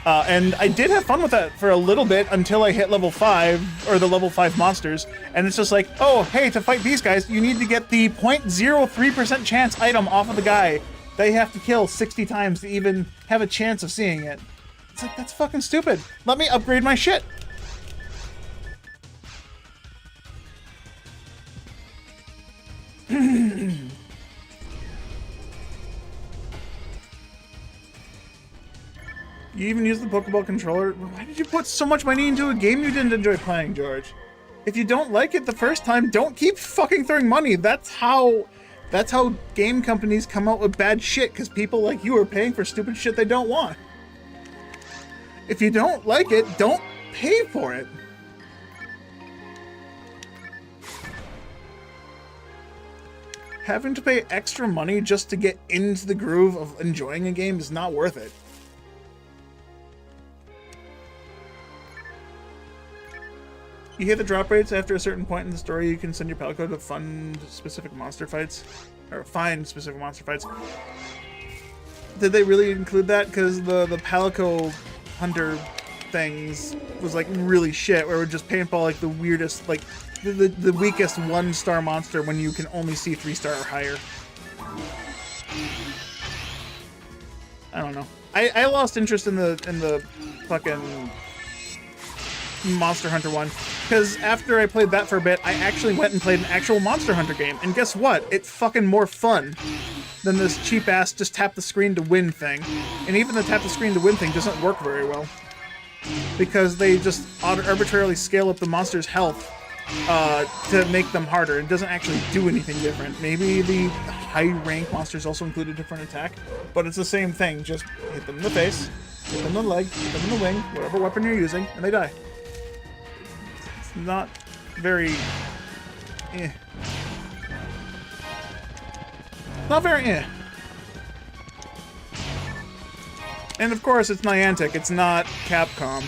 Speaker 1: And I did have fun with that for a little bit until I hit level 5, or the level 5 monsters. And it's just like, oh, hey, to fight these guys, you need to get the 0.03% chance item off of the guy that you have to kill 60 times to even have a chance of seeing it. It's like, that's fucking stupid. Let me upgrade my shit. You even use the Pokeball controller? Why did you put so much money into a game you didn't enjoy playing, George? If you don't like it the first time, don't keep fucking throwing money. That's how game companies come out with bad shit, because people like you are paying for stupid shit they don't want. If you don't like it, don't pay for it. Having to pay extra money just to get into the groove of enjoying a game is not worth it. You hit the drop rates after a certain point in the story, you can send your Palico to fund specific monster fights. Or find specific monster fights. Did they really include that? Because the Palico hunter things was like really shit, where it would just paintball like the weirdest, like the weakest 1-star monster when you can only see 3-star or higher. I don't know. I lost interest in the fucking Monster Hunter one, because after I played that for a bit, I actually went and played an actual Monster Hunter game, and guess what? It's fucking more fun than this cheap-ass just tap the screen to win thing. And even the tap the screen to win thing doesn't work very well, because they just arbitrarily scale up the monster's health to make them harder. It doesn't actually do anything different. Maybe the high-rank monsters also include a different attack, but it's the same thing. Just hit them in the face, hit them in the leg, hit them in the wing, whatever weapon you're using, and they die. Not very Not very And of course it's Niantic, it's not Capcom.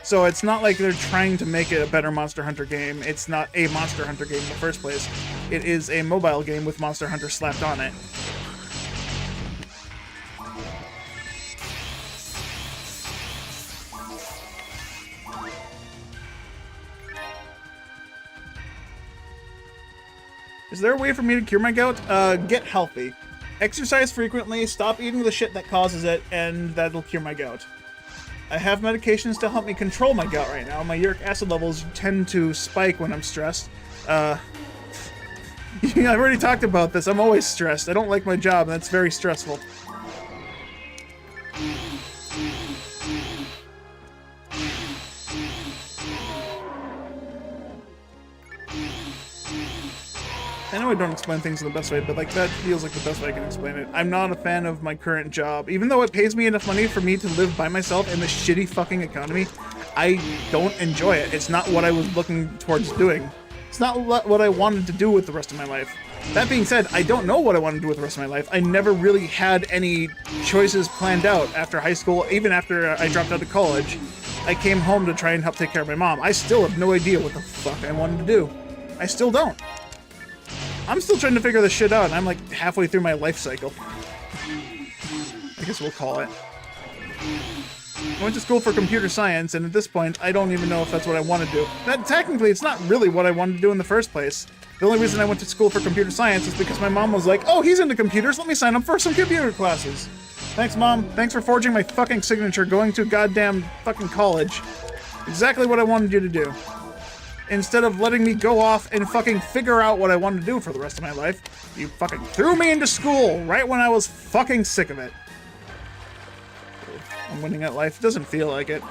Speaker 1: So it's not like they're trying to make it a better Monster Hunter game. It's not a Monster Hunter game in the first place. It is a mobile game with Monster Hunter slapped on it. Is there a way for me to cure my gout? Get healthy. Exercise frequently, stop eating the shit that causes it, and that'll cure my gout. I have medications to help me control my gout right now. My uric acid levels tend to spike when I'm stressed. I've already talked about this. I'm always stressed. I don't like my job, and that's very stressful. I know I don't explain things in the best way, but like that feels like the best way I can explain it. I'm not a fan of my current job. Even though it pays me enough money for me to live by myself in this shitty fucking economy, I don't enjoy it. It's not what I was looking towards doing. It's not what I wanted to do with the rest of my life. That being said, I don't know what I want to do with the rest of my life. I never really had any choices planned out after high school, even after I dropped out of college. I came home to try and help take care of my mom. I still have no idea what the fuck I wanted to do. I still don't. I'm still trying to figure this shit out, and I'm like halfway through my life cycle. I guess we'll call it. I went to school for computer science, and at this point, I don't even know if that's what I want to do. Technically, it's not really what I wanted to do in the first place. The only reason I went to school for computer science is because my mom was like, oh, he's into computers, let me sign up for some computer classes. Thanks, Mom. Thanks for forging my fucking signature going to goddamn fucking college. Exactly what I wanted you to do. Instead of letting me go off and fucking figure out what I wanted to do for the rest of my life, you fucking threw me into school right when I was fucking sick of it. I'm winning at life. Doesn't feel like it.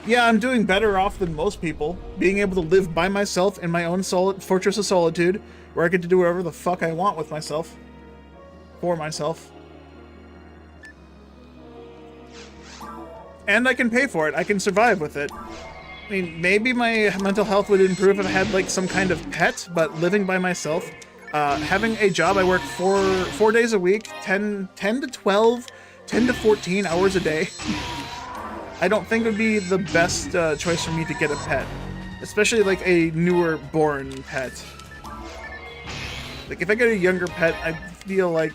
Speaker 1: Yeah, I'm doing better off than most people, being able to live by myself in my own fortress of solitude, where I get to do whatever the fuck I want with myself. For myself. And I can pay for it. I can survive with it. I mean, maybe my mental health would improve if I had like some kind of pet, but living by myself, having a job, I work four days a week, 10 to 12, 10 to 14 hours a day. I don't think it would be the best choice for me to get a pet, especially like a newer born pet. Like if I get a younger pet, I feel like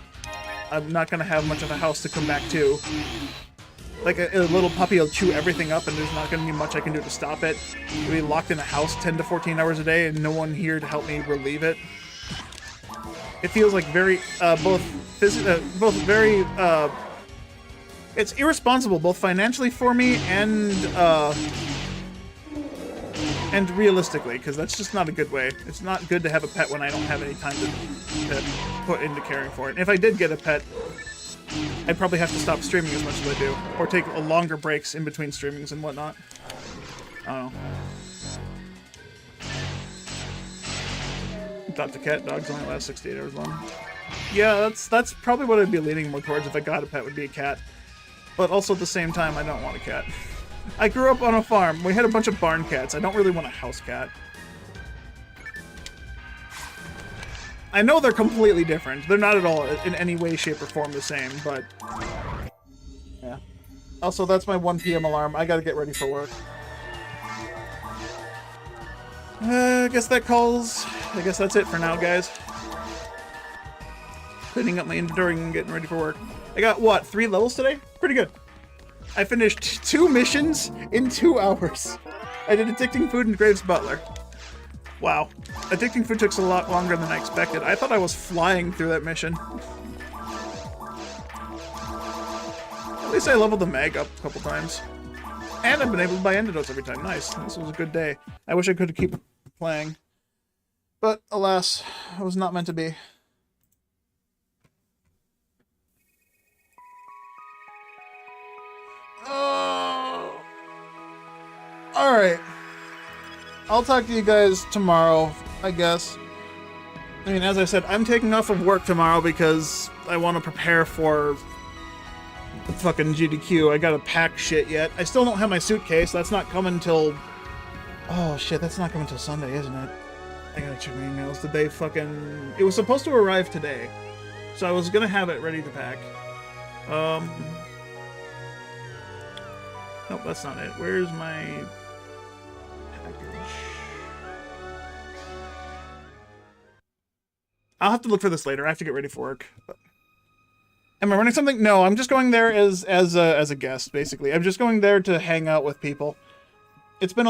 Speaker 1: I'm not gonna have much of a house to come back to. Like a little puppy will chew everything up and there's not going to be much I can do to stop it. We'll be locked in a house 10 to 14 hours a day and no one here to help me relieve it. It feels like very, it's irresponsible both financially for me and realistically, because that's just not a good way. It's not good to have a pet when I don't have any time to put into caring for it. And if I did get a pet, I'd probably have to stop streaming as much as I do, or take longer breaks in between streamings and whatnot. I don't know. Adopt a cat. Dogs only last 68 hours long. Yeah, that's probably what I'd be leaning more towards if I got a pet, would be a cat. But also at the same time, I don't want a cat. I grew up on a farm. We had a bunch of barn cats. I don't really want a house cat. I know they're completely different. They're not at all in any way, shape, or form the same, but yeah. Also, that's my 1 p.m. alarm. I gotta get ready for work. I guess that's it for now, guys. Cleaning up my inventory and getting ready for work. I got, what, 3 levels today? Pretty good. I finished 2 missions in 2 hours. I did Addicting Food and Graves Butler. Wow. Addicting Food took a lot longer than I expected. I thought I was flying through that mission. At least I leveled the mag up a couple times. And I've been able to buy antidotes every time. Nice. This was a good day. I wish I could keep playing. But, alas, it was not meant to be. Alright. I'll talk to you guys tomorrow, I guess. I mean, as I said, I'm taking off of work tomorrow because I want to prepare for the fucking GDQ. I gotta pack shit yet. I still don't have my suitcase. That's not coming till... Oh shit, that's not coming till Sunday, isn't it? I gotta check my emails. Did they fucking... It was supposed to arrive today. So I was gonna have it ready to pack. Nope, that's not it. Where's my... I'll have to look for this later. I have to get ready for work. But... Am I running something? No, I'm just going there as a guest, basically. I'm just going there to hang out with people. It's been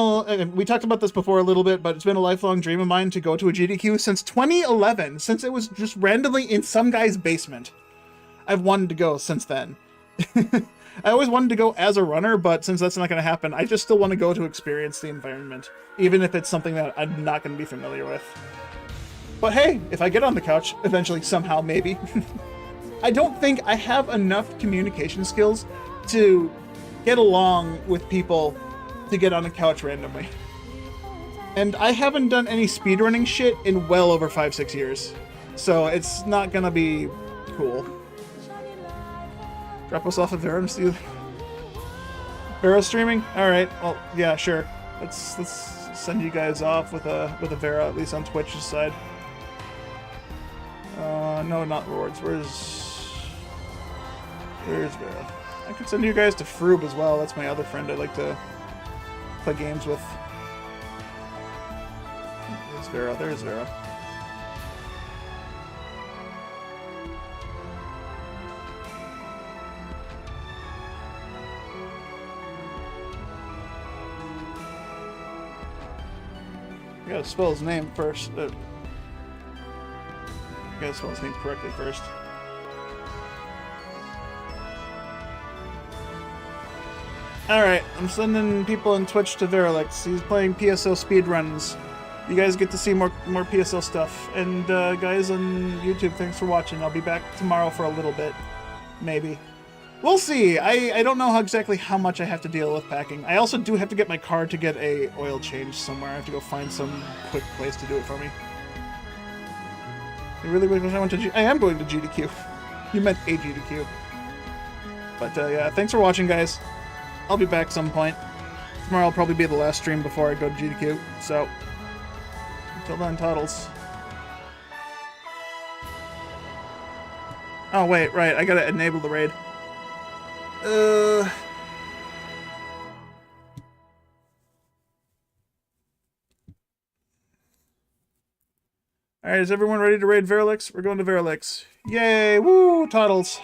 Speaker 1: we talked about this before a little bit, but it's been a lifelong dream of mine to go to a GDQ since 2011, since it was just randomly in some guy's basement. I've wanted to go since then. I always wanted to go as a runner, but since that's not going to happen, I just still want to go to experience the environment, even if it's something that I'm not going to be familiar with. But hey, if I get on the couch, eventually, somehow, maybe. I don't think I have enough communication skills to get along with people to get on a couch randomly. And I haven't done any speedrunning shit in well over 5-6 years. So it's not gonna be cool. Drop us off at Vera and see Vera streaming? Alright, well, yeah, sure. Let's send you guys off with a Vera, at least on Twitch's side. No, not rewards. Where's Vera? I could send you guys to Froob as well. That's my other friend I like to play games with. There's Vera. There's Vera. I gotta spell his name first. I gotta spell his name correctly first. Alright, I'm sending people on Twitch to Veralex. He's playing PSO speedruns. You guys get to see more PSO stuff. And guys on YouTube, thanks for watching. I'll be back tomorrow for a little bit. Maybe. We'll see. I don't know exactly how much I have to deal with packing. I also do have to get my car to get a oil change somewhere. I have to go find some quick place to do it for me. I really wish I went to I am going to GDQ. You meant a GDQ. But yeah, thanks for watching, guys. I'll be back some point. Tomorrow will probably be the last stream before I go to GDQ, so until then, toddles. Oh wait, right, I gotta enable the raid. Alright, is everyone ready to raid Verilix? We're going to Verilix. Yay! Woo! Toddles.